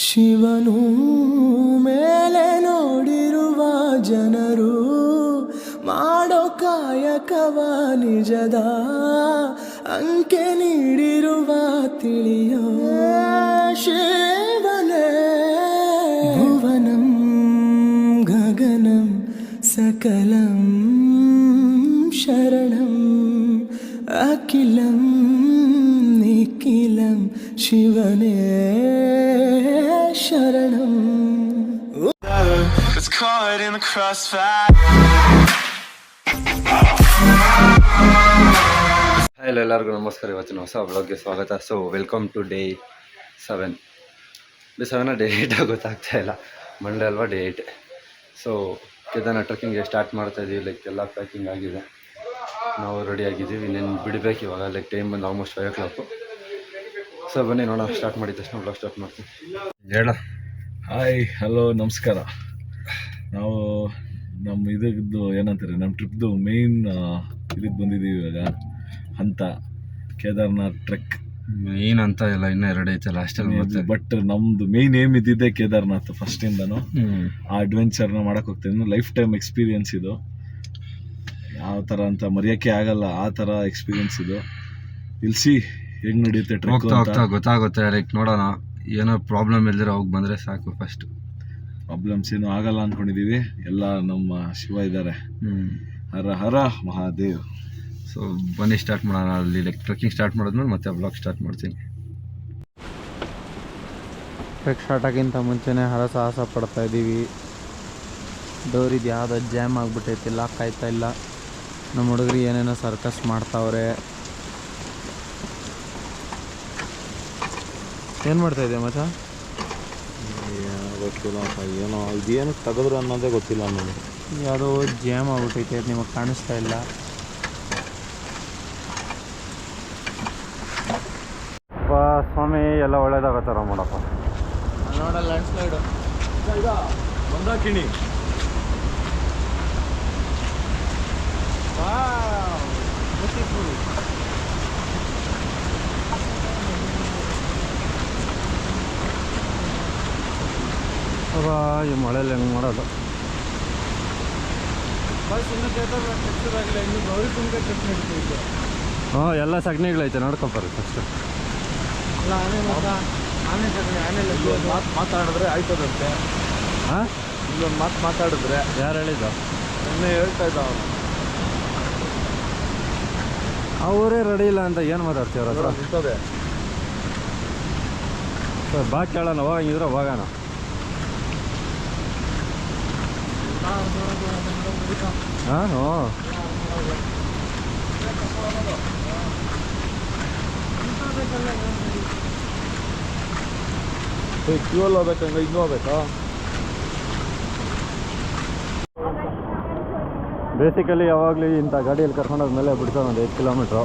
ಶಿವನು ಮೇಲೆ ನೋಡಿರುವ ಜನರು ಮಾಡೋ ಕಾಯಕವ ನಿಜದ ಅಂಕೆ ನೀಡಿರುವ ತಿಳಿಯೋ ಶಿವನೇ ಭುವನಂ ಗಗನಂ ಸಕಲಂ ಶರಣಂ ಅಖಿಲಂ ನಿಖಿಲಂ ಶಿವನೇ ಶರಣಂ. It's caught in the crossfire. Hello ಎಲ್ಲರಿಗೂ ನಮಸ್ಕಾರ. ಇವತ್ತಿನ ಹೊಸ ವ್ಲಾಗ್ಗೆ ಸ್ವಾಗತ. So welcome to day 7. Day 7 day 8 ಗೊತ್ತಾಗ್ತಾ ಇಲ್ಲ. ಮಂಡೇ ಅಲ್ವಾ, ಡೇ 8. ಸೊ ಕೇದಾರ್ನಾಥ್ ಟ್ರೆಕ್ಕಿಂಗ್ಗೆ ಸ್ಟಾರ್ಟ್ ಮಾಡ್ತಾ ಇದ್ದೀವಿ. ಲೈಕ್ ಎಲ್ಲ ಪ್ಯಾಕಿಂಗ್ ಆಗಿದೆ, ನಾವು ರೆಡಿ ಆಗಿದ್ದೀವಿ. ಇನ್ನೇನು ಬಿಡಬೇಕು ಇವಾಗ. ಲೈಕ್ ಟೈಮ್ ಬಂದು ಆಲ್ಮೋಸ್ಟ್ 5 o'clock. ಸೊ ಬನ್ನಿ ನೋಡೋಣ. ಸ್ಟಾರ್ಟ್ ಮಾಡಿದ ತಕ್ಷಣ ವ್ಲಾಗ್ ಸ್ಟಾರ್ಟ್ ಮಾಡ್ತೀನಿ. ಹೇಳ. ಹಾಯ್, ಹಲೋ, ನಮಸ್ಕಾರ. ನಾವು ನಮ್ಮ ಇದದ್ದು ಏನಂತಾರೆ, ನಮ್ಮ ಟ್ರಿಪ್ದು ಮೇಯ್ನ್ ಇದಕ್ಕೆ ಬಂದಿದ್ದೀವಿ ಇವಾಗ. ಹಂತ ಕೇದಾರ್ನಾಥ್ ಟ್ರೆಕ್ ಮೇನ್ ಅಂತ ಇಲ್ಲ, ಇನ್ನೂ 2 ಐತೆ ಲಾಸ್ಟಲ್ಲಿ. ಬಟ್ ನಮ್ದು ಮೇಯ್ನ್ ಏಮ್ ಇದ್ದಿದ್ದೆ ಕೇದಾರ್ನಾಥ್ ಫಸ್ಟಿಂದನು. ಆ ಅಡ್ವೆಂಚರ್ನ ಮಾಡಕ್ಕೆ ಹೋಗ್ತೀನಿ. ಲೈಫ್ ಟೈಮ್ ಎಕ್ಸ್ಪೀರಿಯನ್ಸ್ ಇದು. ಯಾವ ಥರ ಅಂತ ಮರೆಯೋಕ್ಕೆ ಆಗಲ್ಲ, ಆ ಥರ ಎಕ್ಸ್ಪೀರಿಯನ್ಸ್ ಇದು. ಇಲ್ಸಿ ಹೆಂಗೆ ನಡೆಯುತ್ತೆ ಟ್ರೆಕ್ ಅಂತ ಗೊತ್ತಾಗುತ್ತೆ. ಲೈಕ್ ನೋಡೋಣ, ಏನೋ ಪ್ರಾಬ್ಲಮ್ ಇಲ್ದಿರ ಹೋಗಿ ಬಂದರೆ ಸಾಕು. ಫಸ್ಟ್ ಪ್ರಾಬ್ಲಮ್ಸ್ ಏನೂ ಆಗಲ್ಲ ಅಂದ್ಕೊಂಡಿದ್ದೀವಿ. ಎಲ್ಲ ನಮ್ಮ ಶಿವ ಇದ್ದಾರೆ. ಹರ ಹರ ಮಹಾದೇವ್. ಸೊ ಬನ್ನಿ ಸ್ಟಾರ್ಟ್ ಮಾಡೋಣ. ಅಲ್ಲಿ ಲೈಕ್ ಟ್ರೆಕ್ಕಿಂಗ್ ಸ್ಟಾರ್ಟ್ ಮಾಡಿದ್ಮೇಲೆ ಮತ್ತೆ ಬ್ಲಾಗ್ ಸ್ಟಾರ್ಟ್ ಮಾಡ್ತೀನಿ. ಟ್ರೆಕ್ ಸ್ಟಾರ್ಟ್ ಆಗಿಂತ ಮುಂಚೆನೇ ಹರಸಾಹಸ ಪಡ್ತಾ ಇದ್ದೀವಿ. ಡೋರ್ ಇದು ಯಾವುದೋ ಜಾಮ್ ಆಗಿಬಿಟ್ಟೈತಿ, ಲಾಕ್ ಆಯ್ತಾ ಇಲ್ಲ. ನಮ್ಮ ಹುಡುಗರು ಏನೇನೋ ಸರ್ಕಸ್ ಮಾಡ್ತಾವ್ರೆ. ಏನು ಮಾಡ್ತಾಯಿದ್ದೆ ಮಚ್ಚ? ಗೊತ್ತಿಲ್ಲಪ್ಪ, ಏನೋ ಇದೇನು ತೆಗೆದ್ರು ಅನ್ನೋದೇ ಗೊತ್ತಿಲ್ಲ ನನಗೆ. ಯಾವುದೋ ಜಾಮ್ ಆಗ್ಬಿಟ್ಟೈತೆ, ಅದು ನಿಮಗೆ ಕಾಣಿಸ್ತಾ ಇಲ್ಲ. ಸ್ವಾಮಿ ಎಲ್ಲ ಒಳ್ಳೇದಾಗತ್ತಾರ ಮಾಡಪ್ಪ. ನೋಡಲ್ಲ ಲ್ಯಾಂಡ್ ಸ್ಲೈಡು ಮಂದಾಕಿಣಿ. ಈ ಮಳೆಯಲ್ಲಿ ಹೆಂಗೆ ಮಾಡೋದು? ಹಾಂ, ಎಲ್ಲ ಸಗಣಿಗಳೈತೆ, ನೋಡ್ಕೊಬರ್ರಿ ಫಸ್ಟ್. ಮಾತಾಡಿದ್ರೆ ಆಯ್ತದಂತೆ. ಹಾಂ, ಇಲ್ಲೊಂದು ಮಾತು ಮಾತಾಡಿದ್ರೆ. ಯಾರು ಹೇಳಿದ್ದು? ನಿನ್ನೆ ಹೇಳ್ತಾ ಇದ್ದ ಅವನು. ಅವರೇ ರೆಡಿ ಇಲ್ಲ ಅಂತ ಏನು ಮಾತಾಡ್ತೀವ್ರ ಹತ್ರ? ನಿಂತದೆ. ಸರ್ ಬಾ ಕೇಳೋಣ, ಹೋಗಂಗಿದ್ರೆ ಹೋಗೋಣ. ಹಾಂ, ಹ್ಞೂ. ಕ್ಯೂಲ್ ಹೋಗ್ಬೇಕಂಗ ಇನ್ನೂ ಹೋಗ್ಬೇಕಾ? ಬೇಸಿಕಲಿ ಯಾವಾಗಲೂ ಇಂಥ ಗಾಡಿಯಲ್ಲಿ ಕರ್ಕೊಂಡೋದ್ಮೇಲೆ ಬಿಡ್ಕೊಂಡು ಒಂದು 5 ಕಿಲೋಮೀಟ್ರು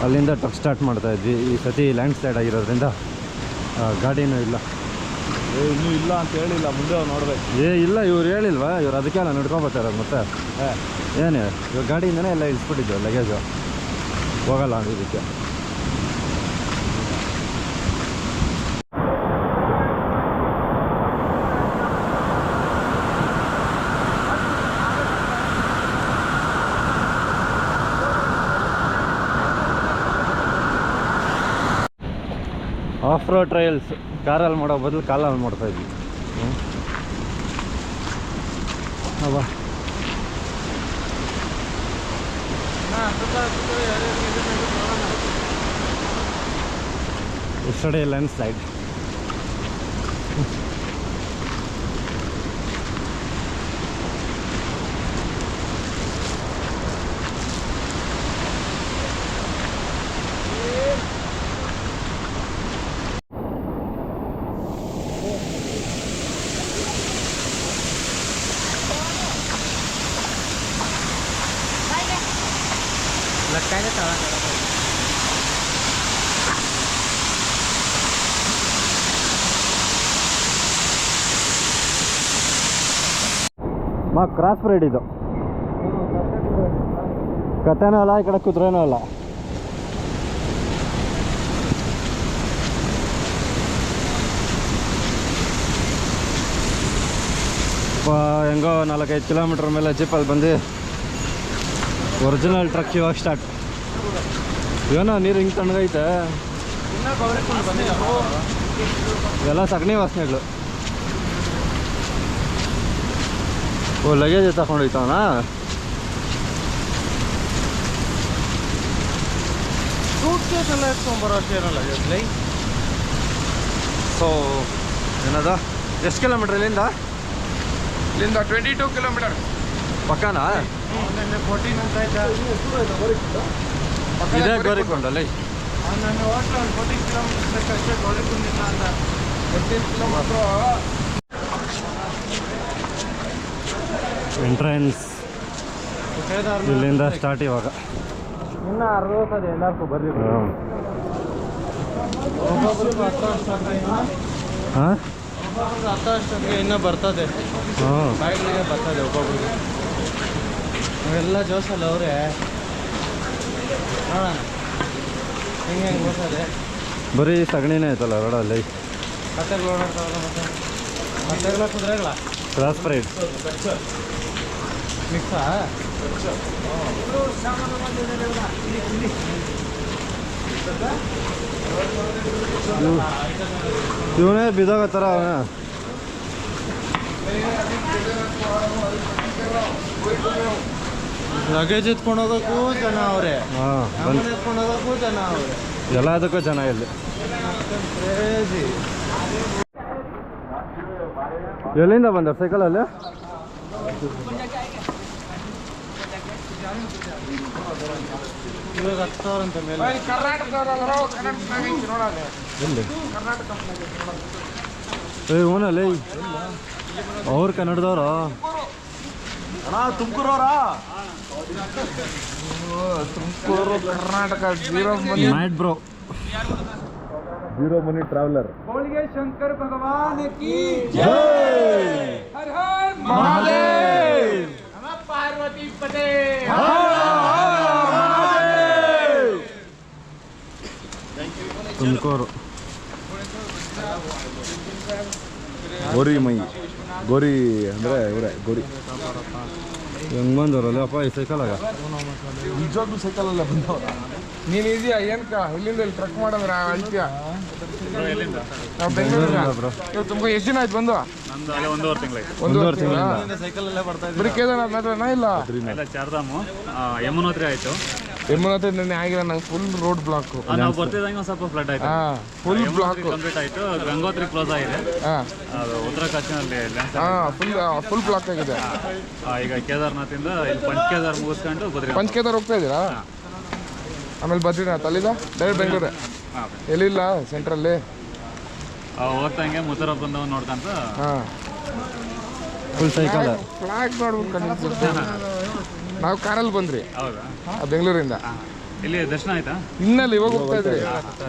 ಅಲ್ಲಿಂದ ಟ್ರಕ್ ಸ್ಟಾರ್ಟ್ ಮಾಡ್ತಾ ಇದ್ವಿ. ಈ ಸತಿ ಲ್ಯಾಂಡ್ ಸ್ಲೈಡ್ ಆಗಿರೋದ್ರಿಂದ ಗಾಡಿನೂ ಇಲ್ಲ. ಇನ್ನೂ ಇಲ್ಲ ಅಂತ ಹೇಳಿಲ್ಲ, ಮುಂದೆ ನೋಡ್ಬೇಕು. ಇಲ್ಲ, ಇವ್ರು ಹೇಳಿಲ್ವಾ? ಇವ್ರು ಅದಕ್ಕೆ ಎಲ್ಲ ನಡ್ಕೊಬರ್ತಾರೆ. ಮತ್ತೆ ಏನು ಇವಾಗ ಗಾಡಿಯಿಂದನೇ ಎಲ್ಲ ಇಳಿಸ್ಬಿಟ್ಟಿದ್ದು ಲಗೇಜು. ಹೋಗಲ್ಲ ಇದಕ್ಕೆ. ಆಫ್ ರೋಡ್ ಟ್ರಯಲ್ಸ್ ಕಾರಲ್ಲಿ ಮಾಡೋ ಬದಲು ಕಾಲಲ್ಲಿ ಮಾಡ್ತಾಯಿದ್ವಿ. ಅಬ್ಬಾ, yesterday landslide. Cross ride ಇದು. ಕತೆನೂ ಅಲ್ಲ, ಈ ಕಡೆ ಕುದುರೆನೂ ಅಲ್ಲ. ಹೆಂಗೋ 4-5 ಕಿಲೋಮೀಟ್ರ್ ಮೇಲೆ ಜೀಪಲ್ಲಿ ಬಂದು ಒರಿಜಿನಲ್ ಟ್ರಕ್ ಇವಾಗ ಸ್ಟಾರ್ಟ್. ಏನೋ ನೀರು ಹಿಂಗೆ ತಣ್ಣಗೈತೆ, ಇವೆಲ್ಲ ಸಗಣಿ ವಾಸನೆಗಳು. ಓ ಲಗೇಜ್ ತಗೊಂಡೋಯ್ತವನ. ಸೂಟ್ ಕೇಸ್ ಎಲ್ಲ ಎತ್ಕೊಂಡ್ಬರೋ ಅಷ್ಟೇ ಏನಲ್ಲ ಲೈ. ಸೊ ಏನದ, ಎಷ್ಟು ಕಿಲೋಮೀಟ್ರ್ ಇಲ್ಲಿಂದ? 22 ಕಿಲೋಮೀಟರ್. ಪಕ್ಕನಾ? 14 ಅಂತ ಆಯ್ತಾ? ಇದೇ ಗೋರಿಕೊಂಡಲ್ಲ. ನನ್ನ ಹೋಟ್ಲ 14 ಕಿಲೋಮೀಟರ್ ಅಷ್ಟೇ ಗೋರಿಕೊಂಡಿಲ್ಲ ಅಂತ 14 ಕಿಲೋಮೀಟ್ರು. ಎಂಟ್ರೆನ್ಸ್ ಇಲ್ಲಿಂದ ಸ್ಟಾರ್ಟ್ ಇವಾಗ. ಇನ್ನು 60 ಅದೇ ಎಲ್ಲರಿಗೂ ಬರ್ರಿ. ಒಬ್ಬೊಬ್ರಿಗೆ 10 ಅಷ್ಟೊಂದು ಹಾಂ 10 ಅಷ್ಟೊಂದಿಗೆ ಇನ್ನೂ ಬರ್ತದೆ, ಹಾಂ ಬಾಗಿಲಿಗೆ ಬರ್ತದೆ ಒಬ್ಬೊಬ್ರಿಗೆ. ಅವೆಲ್ಲ ಜೋಸಲ್ಲ ಅವರೇ. ನೋಡೋಣ ಹೆಂಗೆ ಓದ್ತದೆ. ಬರೀ ಸಗಣಿನೇ ಆಯ್ತಲ್ಲ ರೋಡಲ್ಲಿ. ಕತ್ತೆಗಳು ಓಡಾಡ್ತಾವಲ್ಲ, ಮತ್ತೆ ಕತ್ತೆಗಳ ಕುದುರೆಗಳ ಕ್ರಾಸ್ ಪ್ರೈಡ್ ಮಿಕ್ಸಾ. ಇವನೇ ಬಿದ್ದೋಗತ್ತಾರ ಅವನ. ಲಗೇಜ್ ಎತ್ಕೊಂಡು ಹೋಗೋಕ್ಕೂ ಜನ ಅವರೇ, ಹಾಂ ಆಮೇಲೆ ಎತ್ಕೊಂಡು ಹೋಗೋಕ್ಕೂ ಜನ ಅವರೇ. ಎಲ್ಲದಕ್ಕೂ ಚೆನ್ನಾಗಿಲ್ಲ. ಕ್ರೇಜಿ. ಎಲ್ಲಿಂದ ಬಂದ ಸೈಕಲಲ್ಲಿ? ಇವಾಗ 10,000 ಅಂತ ಮೇಲೆ. ಎಲ್ಲಿ? ಏ ಓನಲ್ಲಿ ಅವ್ರು ಕನ್ನಡದವ್ರ? ತುಮಕೂರವರಾ? Tumkur Karnataka. Night bro. Zero money traveller. ಹೋಳಿಗೆ ಶಂಕರ್ ಭಗವಾನ್ ಕಿ ಹರ್ ಹರ್ ಮಹಾದೇವ್. ಪಾರ್ವತಿ ಪಟೇ. ತುಮಕೂರು ಗೋರಿ ಮೈ. ಗೋರಿ ಅಂದರೆ ಇವರೇ ಗೋರಿ. ಹೆಂಗೆ ಬಂದವರಲ್ಲ ಅಪ್ಪ ಈ ಸೈಕಲಾಗ? ನಿಜವಾಗ್ಲೂ ಸೈಕಲಲ್ಲೇ ಬಂದವರ? ನೀನ್ ಇದೆಯಾ ಏನ್ಕ ಇಲ್ಲಿಂದ ಇಲ್ಲಿ ಟ್ರಕ್ ಮಾಡಿದ್ರ ಅಳ್ತೀಯ? ನಾವು ಬೆಂಗಳೂರಿಂದ ಬೆಂಗಳೂರಿಂದ ಬ್ರೋ. ತುಂಬ ಎಷ್ಟು ದಿನ ಆಯ್ತು ಬಂದು? ಒಂದೂವರೆ ತಿಂಗಳಿಂದ. ಸೈಕಲಲ್ಲೇ ಬರ್ತಾ ಇದ್ದೀವಿ. ಬರೀ ಕೇದಾರ್ನಾಥ್ ಮಾತ್ರನಾ? ಇಲ್ಲ ಚಾರ್ಧಾಮು, ಯಮುನೋತ್ರಿ ಆಯ್ತು. ಯಮುನೋತ್ರಿ ನೆನ್ನೆ ಆಗಿಲ್ಲ, ನಂಗೆ ಫುಲ್ ರೋಡ್ ಬ್ಲಾಕ್. ನಾವು ಬರ್ತಿದ್ದಂಗೆ ಒಂದು ಸ್ವಲ್ಪ ಫ್ಲಡ್ ಆಯ್ತು. Full block. ಕಂಪ್ಲೀಟ್ ಆಯ್ತು. ಗಂಗೋತ್ರಿ ಕ್ಲೋಸ್ ಆಗಿದೆ. ಅದು ಉತ್ತರ ಕಾಶಿನಲ್ಲಿ ಫುಲ್ ಬ್ಲಾಕ್ ಆಗಿದೆ. ಈಗ ಕೇದಾರ್ನಾಥಿಂದ ಇಲ್ಲಿ ಪಂಚಕೇದಾರ್ ಮುಗಿಸ್ಕೊಂಡು ಬದ್ರಿ ಪಂಚಕೇದಾರ್ ಹೋಗ್ತಾ ಇದ್ದೀರಾ? ಆಮೇಲೆ ಬದ್ರಿನಾಥ್ ಅಲ್ಲಿಂದ ಡೈರೆಕ್ಟ್ ಬೆಂಗಳೂರು. ಎಲ್ಲಿಲ್ಲ ಸೆಂಟ್ರಲ್ಲಿ. ಹೋಗ್ತಂಗೆ ಮುತ್ತರ ಬಂದವ್ ನೋಡ್ಕಂತ ಫುಲ್ ಸೈಕಲ್. ಫ್ಲಾಗ್ ನೋಡ್ಬಿಟ್ಟು ನಾವು ಕಾರಲ್ಲಿ ಬಂದ್ರಿ ಹೌದಾ? ಬೆಂಗಳೂರಿಂದ. ಇಲ್ಲಿ ದರ್ಶನ ಆಯ್ತಾ? ಇನ್ನಲ್ಲಿ ಇವಾಗ ಹೋಗ್ತಾ ಇದ್ರಿ.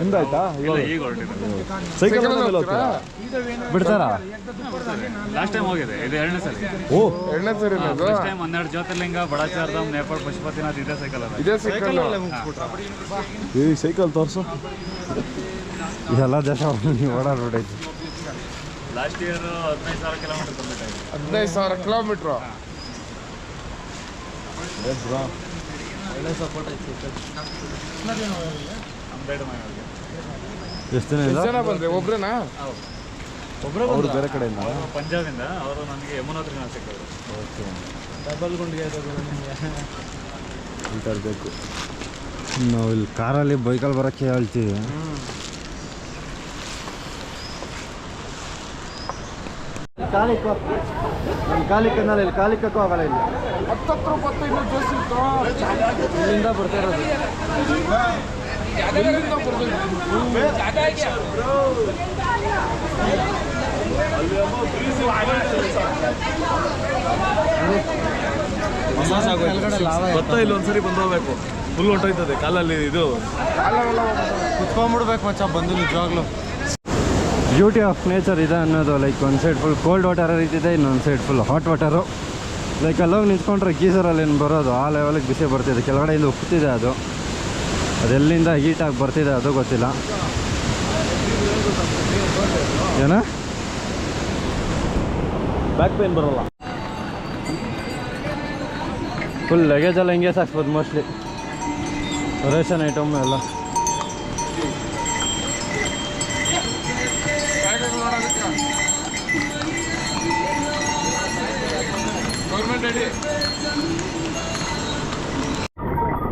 ಹಿಂದಾಯ್ತಾ? ಇಲ್ಲ, ಈಗ ಹೊರಟಿದ್ದು. ಬಿಡ್ತಾರಾ? ಲಾಸ್ಟ್ ಟೈಮ್ ಹೋಗಿದೆ, ಇದು 2ನೇ ಸಲ. ಓ ಎರಡನೇ ಸರಿ ಅದು. ಫಸ್ಟ್ ಟೈಮ್ 12 ಜ್ಯೋತಿರ್ಲಿಂಗ, ಬಡಾಚಾರ್ಧಾಮ್, ನೇಪಾಳ, ಪಶುಪತಿನಾಥ್ ಇದೇ ಸೈಕಲ್ ಅದ. ಇದೇ ಸೈಕಲ್. ಈ ಸೈಕಲ್ ತೋರಿಸು. ಇದೆಲ್ಲ ದೇಶ ನೀವು ಓಡಾಡ್ಬಿಟ್ಟೈತಿ. ಲಾಸ್ಟ್ ಇಯರ್ 15,000 ಕಿಲೋಮೀಟರ್ ಕಂಪ್ಲೀಟ್ ಆಗಿದೆ. 15,000 ಕಿಲೋಮೀಟ್ರು. ಒಳ್ಳೆ ಸಪೋರ್ಟ್ ಐತಿ ಸೈಕಲ್. ಅಂಬೇಡ್ ಮನೆಯವ್ರಿಗೆ. ಎಷ್ಟು ದಿನ ಎಷ್ಟು ಜನ ಬಂದ್ರಿ? ಒಬ್ರೇನಾ? ಅವರು ಬೇರೆ ಕಡೆಯಿಂದ. ಪಂಜಾಬಿಂದ ಅವರು ನನಗೆ ಯಮುನೋತ್ರಿನ ಸಿಕ್ಕಿದ್ರು. ಡಬಲ್ ಗುಂಡಿಗೆ ನಿಮಗೆ. ಫಿಲ್ಟರ್ ಬೇಕು. ನಾವು ಇಲ್ಲಿ ಕಾರಲ್ಲಿ ಬೈಕಲ್ಲಿ ಬರೋಕ್ಕೆ ಹೇಳ್ತೀವಿ. ಕಾಲಿಕ್ಕಂದ್ರೆ ಇಲ್ಲಿ ಕಾಲಿಕ್ಕೂ ಆಗಲ್ಲ. ಇಲ್ಲಿ 10 ರೂಪಾಯಿ ಇನ್ನೂ ಜಾಸ್ತಿ ಇತ್ತು. ಇಲ್ಲಿಂದ ಬರ್ತಾ ಇರೋದು. ಎಲ್ಲಿಂದ ಬರ್ಬೇಕು? ಭತ್ತ ಇಲ್ಲಿ ಒಂದ್ಸರಿ ಬಂದು ಹೋಗ್ಬೇಕು. ಫುಲ್ ಹೊಂಟೋಯ್ತದೆ ಕಾಲಲ್ಲಿ. ಇದು ಕುತ್ಕೊಂಡ್ಬಿಡ್ಬೇಕು ಮಚ್ಚ ಬಂದು ನಿಜವಾಗ್ಲೂ. ಬ್ಯೂಟಿ ಆಫ್ ನೇಚರ್ ಇದೆ ಅನ್ನೋದು. ಲೈಕ್ ಒಂದು ಸೈಡ್ ಫುಲ್ ಕೋಲ್ಡ್ ವಾಟರ್ ಇದ್ದಿದೆ, ಇನ್ನೊಂದು side full hot water. Like ಅಲ್ಲೋಗಿ ನಿಂತ್ಕೊಂಡ್ರೆ ಗೀಸರಲ್ಲಿ ಏನು ಬರೋದು ಆ ಲೆವೆಲಿಗೆ ಬಿಸಿ ಬರ್ತಿದೆ. ಕೆಳಗಡೆಯಿಂದ ಉಪ್ಪುತ್ತಿದೆ ಅದು. ಅದೆಲ್ಲಿಂದ ಹೀಟಾಗಿ ಬರ್ತಿದೆ ಅದು ಗೊತ್ತಿಲ್ಲ. ಏನ ಬ್ಯಾಕ್ ಪೇನ್ ಬರೋಲ್ಲ. ಫುಲ್ ಲಗೇಜ್ ಎಲ್ಲ ಹಿಂಗೆ ಸಾಕ್ಸ್ಬೋದು ಮೋಸ್ಟ್ಲಿ, ರೇಷನ್ ಐಟಮ್ ಎಲ್ಲ.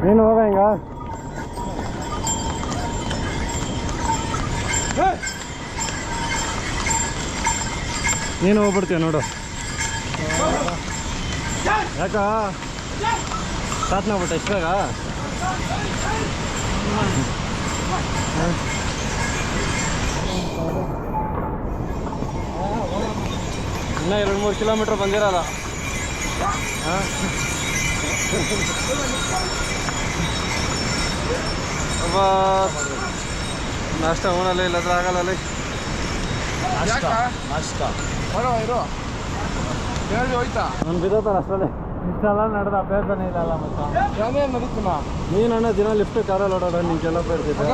ನೀನು ಹೋಗ ಹಿಂಗ ನೀನು ಹೋಗ್ಬಿಡ್ತೀಯ ನೋಡು. ಯಾಕ ಸಾತ್ನಾಗ್ಬಿಟ್ಟೆ ಇಷ್ಟು ಬೇಗ? ಇನ್ನೂ 2-3 ಕಿಲೋಮೀಟ್ರ್ ಬಂದಿರಲ್ಲ. ಅಬ್ಬಾ ನಾಷ್ಟ ಉಣಲ್ಲ, ಇಲ್ಲದ್ರೆ ಆಗಲ್ಲ. ಅವ್ನು ಬಿದ್ದೋತಾರ ಅಷ್ಟರಲ್ಲಿ. ಇಷ್ಟೆಲ್ಲ ನಡೆದ ಅಭ್ಯಾಸನೇ ಇಲ್ಲಲ್ಲ ಮತ್ತೆ. ನೀನು ಅಣ್ಣ ದಿನ ಲಿಫ್ಟ್ ಕಾರಲ್ಲಿ ಓಡಾಡ ನಿಂಗೆಲ್ಲ ಬೇಡ್ತಿದ್ದೆ.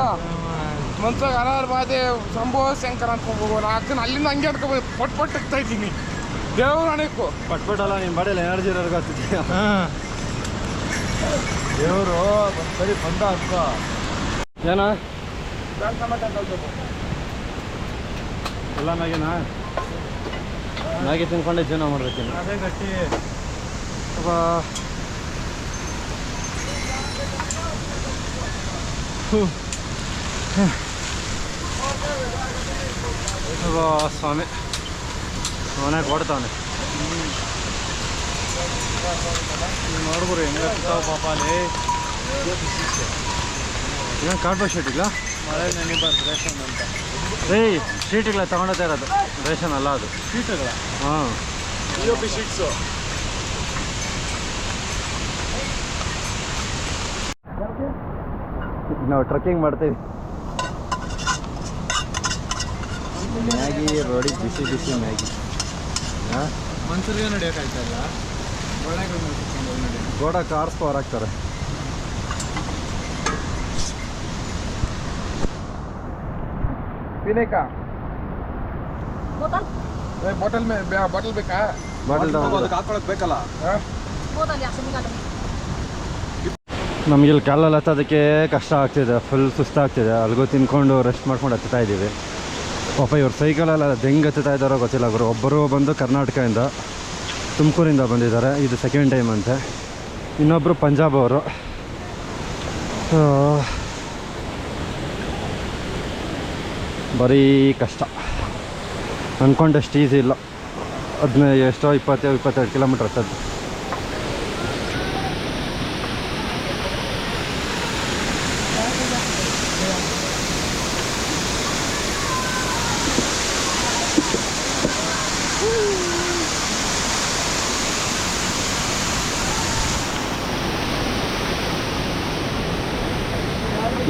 ಮನ್ಸಾಗ ಅನಾರ ಬಾಧೆ ಶಂಭೋ ಶಂಕರ ಅಂತ ಹೋಗೋಣ ಅಕ್ಕನ ಅಲ್ಲಿಂದ ಹಂಗೆ ಅಡ್ಕೊ ಪಟ್ ಇಕ್ತಾ ಇದ್ದೀನಿ. ದೇವ್ರು ಅಣೆಕು ಪಟ್ಪಟ್ಟಲ್ಲ, ನಿನ್ನ ಬಾಡಿಯಲ್ಲಿ ಎನರ್ಜಿ ಇರೋರ್ಗೆ ಆಗ್ತಿದ್ಯಾ? ದೇವರು ಸರಿ ಬಂದ ಅಕ್ಕ ಏನ ಎಲ್ಲ ಮ್ಯಾಗಿನಾ ಮ್ಯಾಗಿ ತಿನ್ಕೊಂಡೆ ಜೀವನ ಮಾಡ್ಬೇಕೇನು? ಅದೇ ಗಟ್ಟಿ ಸ್ವಾಮಿ ಅವನೇ ಕೊಡ್ತಾವನೆ. ನೋಡ್ಬಿಡ್ರಿ ಹೆಂಗೆ ಆಗ್ತಾವ ಪಾಪ ಅಲ್ಲಿ. ಏನು ಕಾರ್ಡ್ಬೋರ್ಡ್ ಶೀಟ್ ಇಲ್ಲ, ಮಳೆ ನೆನಿಬಾರ್ದು ರೇಷನ್ ಅಂತ. ಏಯ್ ಶೀಟ್ಗಳ ತಗೊಂಡೋಗ್ತಾ ಇರೋದು, ರೇಷನ್ ಅಲ್ಲ ಅದು, ಶೀಟ್ಗಳ. ಹಾಂ ಶೀಟ್ಸು. ನಾವು ಟ್ರಕ್ಕಿಂಗ್ ಮಾಡ್ತೀವಿ. ಮ್ಯಾಗಿ ರೋಡಿ ಬಿಸಿ ಬಿಸಿ ಮ್ಯಾಗಿ. ಹಾಂ ಮನ್ಸೂರಿಗೆ ನಡೆಯೋಕ್ಕಾಯ್ತಲ್ಲ, ಗೋಡ ಕಾರ್ಸ್ ಪವರ್ ಹಾಕ್ತಾರೆ. ಪೀನೇಕ ಬಾಟಲ್ ಬೇಕಾ? ಬಾಟಲ್ ಹಾಕೊಳಕ್ ಬೇಕಲ್ಲ. ನಮ್ಗೆ ಇಲ್ಲಿ ಕಾಲಲ್ಲಿ ಹತ್ತೋದಕ್ಕೆ ಕಷ್ಟ ಆಗ್ತಿದೆ, ಫುಲ್ ಸುಸ್ತಾಗ್ತಿದೆ. ಅಲ್ಲಿಗೂ ತಿನ್ಕೊಂಡು ರೆಸ್ಟ್ ಮಾಡ್ಕೊಂಡು ಹತ್ತುತ್ತಾ ಇದ್ದೀವಿ. ಪಾಪ ಇವ್ರು ಸೈಕಲೆಲ್ಲ ಹೆಂಗೆ ಹತ್ತುತ್ತಾ ಇದ್ದಾರೋ ಗೊತ್ತಿಲ್ಲ ಗುರು. ಒಬ್ಬರು ಬಂದು ಕರ್ನಾಟಕದಿಂದ ತುಮಕೂರಿಂದ ಬಂದಿದ್ದಾರೆ, ಇದು ಸೆಕೆಂಡ್ ಟೈಮ್ ಅಂತೆ. ಇನ್ನೊಬ್ಬರು ಪಂಜಾಬ್ ಅವರು. ಬರೀ ಕಷ್ಟ, ಅಂದ್ಕೊಂಡಷ್ಟು ಈಸಿ ಇಲ್ಲ. 22 ಕಿಲೋಮೀಟ್ರ್ ಹತ್ತದ್ದು.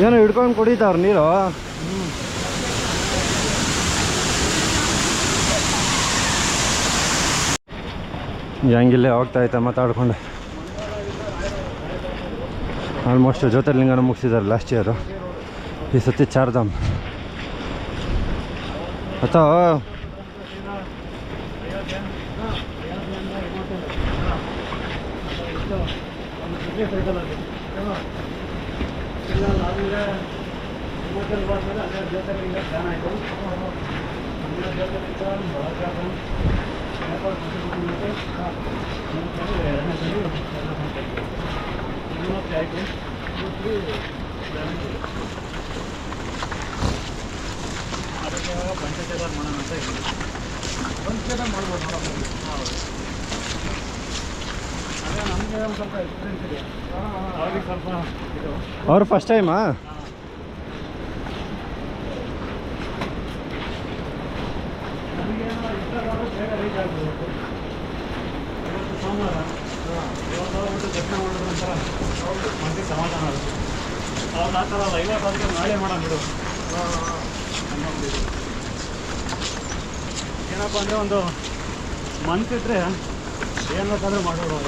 ಏನೋ ಹಿಡ್ಕೊಂಡು ಕುಡಿತಾವ್ರು ನೀರು. ಹೆಂಗಿಲ್ಲೇ ಹೋಗ್ತಾಯಿದ್ದೆ ಮಾತಾಡ್ಕೊಂಡು. ಆಲ್ಮೋಸ್ಟ್ ಜ್ಯೋತಿರ್ಲಿಂಗನ ಮುಗಿಸಿದ್ದಾರೆ ಲಾಸ್ಟ್ ಇಯರು. ಈ ಸತಿ ಚಾರ್ಧಾಮ್ ಅಥವಾ ಅವ್ರು ಫಸ್ಟ್ ಟೈಮಾ? ಏನಪ್ಪ ಅಂದರೆ ಒಂದು ಮನ್ಸಿಟ್ರೆ ಏನು ಬೇಕಾದ್ರೂ ಮಾಡೋದು.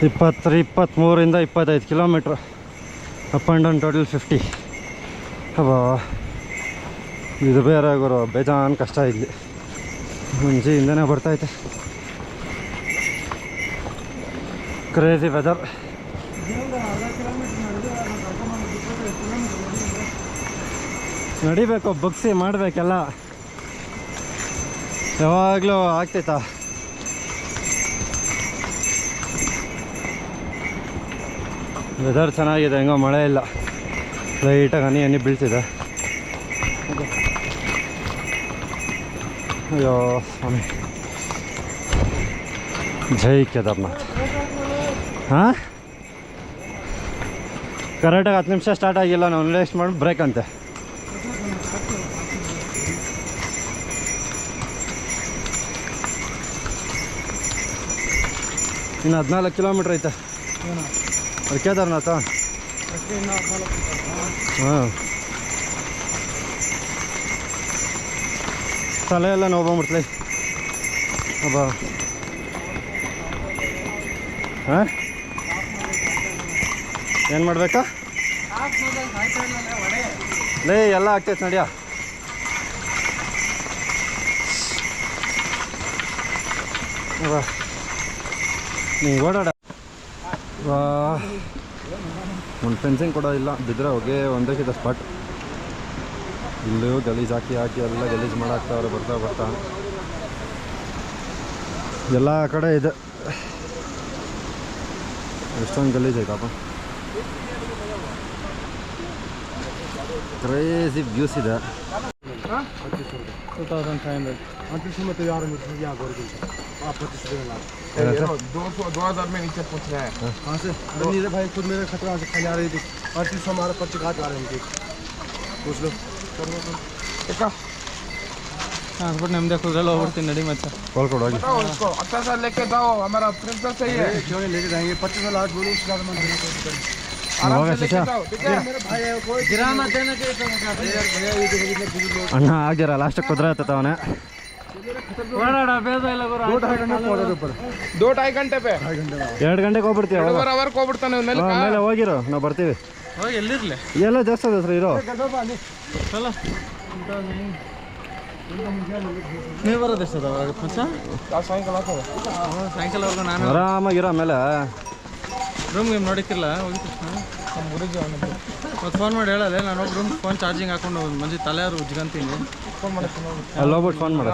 23ರಿಂದ 25 kilometre up and down, total 50. ಅಬ್ಬಾ ಇದು ಬೇರೆ ಗುರು ಬೇಜಾನ್ ಕಷ್ಟ ಇಲ್ಲಿ ಮುಂಚೆಯಿಂದನೇ ಬರ್ತೈತೆ ಕ್ರೇಜಿ ವೆದರ್. ನಡಿಬೇಕು ಬಗ್ಸಿ ಮಾಡಬೇಕೆಲ್ಲ ಯಾವಾಗಲೂ ಆಗ್ತೈತಾ. ವೆದರ್ ಚೆನ್ನಾಗಿದೆ, ಹೆಂಗೋ ಮಳೆ ಇಲ್ಲ, ಲೈಟಾಗಿ ಹನಿ ಹನಿ ಬೀಳ್ತಿದೆ. ಅಯ್ಯೋ ಸ್ವಾಮಿ, ಜೈ ಕೇದಾರ್ನಾಥ್. ಹಾಂ, ಕರೆಕ್ಟಾಗಿ 10 ನಿಮಿಷ ಸ್ಟಾರ್ಟ್ ಆಗಿಲ್ಲ, ನಾವು ನೆಕ್ಸ್ಟ್ ಮಾಡಿ ಬ್ರೇಕ್ ಅಂತೆ. ಇನ್ನು 14 ಕಿಲೋಮೀಟ್ರ್ ಐತೆ ಅದು ಕೇದಾರ್ನಾಥ. ಹಾಂ, ತಲೆ ಎಲ್ಲ ನೋವು ಬಂದ್ಬಿಡ್ತಲೆ ಅಬ್ಬ. ಹಾಂ, ಏನು ಮಾಡಬೇಕಾ ಲೇ, ಎಲ್ಲ ಆಗ್ತೈತೆ ನಡಿಯ. ಅಬ್ಬ ನೀವು ಓಡಾಡ. ಒಂದು ಫೆನ್ಸಿಂಗ್ ಕೂಡ ಇಲ್ಲ, ಬಿದ್ದರೆ ಹೋಗಿ ಒಂದಕ್ಕಿಂತ ಸ್ಪಾಟ್. ಇಲ್ಲೂ ಗಲೀಜು ಹಾಕಿ ಎಲ್ಲ ಗಲೀಜು ಮಾಡಾಕ್ತಾವ್ರೆ ಬರ್ತಾ ಎಲ್ಲ ಕಡೆ ಇದೆ. ಎಷ್ಟೊಂದು ಗಲೀಜು ಐತಪ್ಪ, ಕ್ರೇಜಿ ವ್ಯೂಸ್ ಇದೆ. 2500 2000 में नीचे पूछ रहे हैं. हाँ से मेरे भाई खुद मेरे खतरा से खा रही थी 3800 हमारा 25 घाट आ रही थी. पूछ लो ट्रांसपोर्ट नमदे खुद लो होती नडी मत कॉल करो आगे. बताओ उसको अच्छा सा लेके जाओ, हमारा प्रिंसिपल चाहिए. क्यों नहीं लेके जाएंगे 25 लाख बोलो उसके बाद मैं आराम होगा से लेके शीशा? जाओ, ठीक है. मेरे भाई है कोई गिरा मत देना चाहिए तो भैया ये देखो कितने बुजुर्ग लोग ಅಣ್ಣ ಆಗ್ಯಾರ ಲಾಸ್ಟಿಗೆ ಕುದುರೆ ಆಯ್ತದ ಅವನೇ. दो ढाई घंटे पहुंचे ऊपर 2-2.5 घंटे पे 2 ಗಂಟೆಗೆ ಹೋಗ್ಬಿಡ್ತೀವಿ. ಎರಡೂವರೆ ಅವರ್ಗೆ ಹೋಗ್ಬಿಡ್ತಾನೆ ಮೇಲೆ. ಆಮೇಲೆ ಹೋಗಿರೋ ನಾವು ಬರ್ತೀವಿ. ಎಲ್ಲಿರ್ಲಿ ಎಲ್ಲ ಜಾಸ್ತಿ ಅದ ಸರ್ ಇರೋ. ನೀವು ಬರೋದು ಎಷ್ಟದ ಸಾಯಂಕಾಲವರೆಗೂ ನಾನು ಆರಾಮಾಗಿರೋ ಆಮೇಲೆ ರೂಮ್ ಗೇಮ್ ನೋಡಿಕ್ಕಿಲ್ಲ ಹೋಗಿತ್ತು ಮತ್ತು ಫೋನ್ ಮಾಡಿ ಹೇಳಲ್ಲ. ನಾನು ಹೋಗಿ ರೂಮ್ ಫೋನ್ ಚಾರ್ಜಿಂಗ್ ಹಾಕೊಂಡು ಮಂಜಿ ತಲೆಯಾರು ಉಜ್ಗಂತೀನಿ. ಅಲ್ಲಿ ಹೋಗ್ಬಿಟ್ಟು ಫೋನ್ ಮಾಡಿ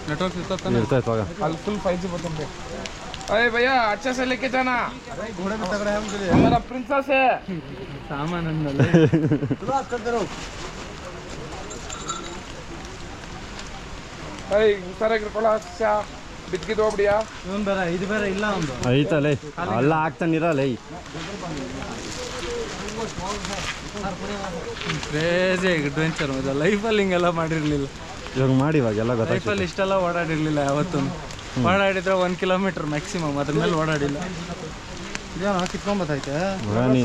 ನೆಟ್ವರ್ಕ್ ಇರ್ತಾಯ್ತು ಆಗ. ಅಲ್ಲಿ ಫುಲ್ 5G ಬರ್ತಂತೆ. अरे भैया अच्छे से लेके जाना, घोड़े में तगड़ा है हम चलिए हमारा प्रिंसेस है. सामान बात करते रहो. अरे सारे ग्रुपला अच्छा ಬಿದ್ಕಿದ್ದು ಹೋಗ್ಬಿಡಿಯಾ. ಇವನು ಬೇರೆ ಇದು ಬೇರೆ ಇಲ್ಲ ಒಂದು ಐತಲ್ಲ ಎಲ್ಲ ಆಗ್ತಾನಿರಲ್ಲ. ಕ್ರೇಜಿ ಅಡ್ವೆಂಚರ್ ಇದೆ ಲೈಫಲ್ಲಿ. ಹಿಂಗೆಲ್ಲ ಮಾಡಿರಲಿಲ್ಲ ಇವಾಗ ಮಾಡಿ ಇವಾಗೆಲ್ಲ ಗೊತ್ತಾಯ್ತು. ಲೈಫಲ್ಲಿ ಇಷ್ಟೆಲ್ಲ ಓಡಾಡಿರಲಿಲ್ಲ ಯಾವತ್ತೂ. ಓಡಾಡಿದ್ರೆ 1 ಕಿಲೋಮೀಟ್ರ್ ಮ್ಯಾಕ್ಸಿಮಮ್, ಅದ್ರ ಮೇಲೆ ಓಡಾಡಿಲ್ಲ. ಇದೇನೋ ಕಿತ್ಕೊಂಬತ್ತೈತೆ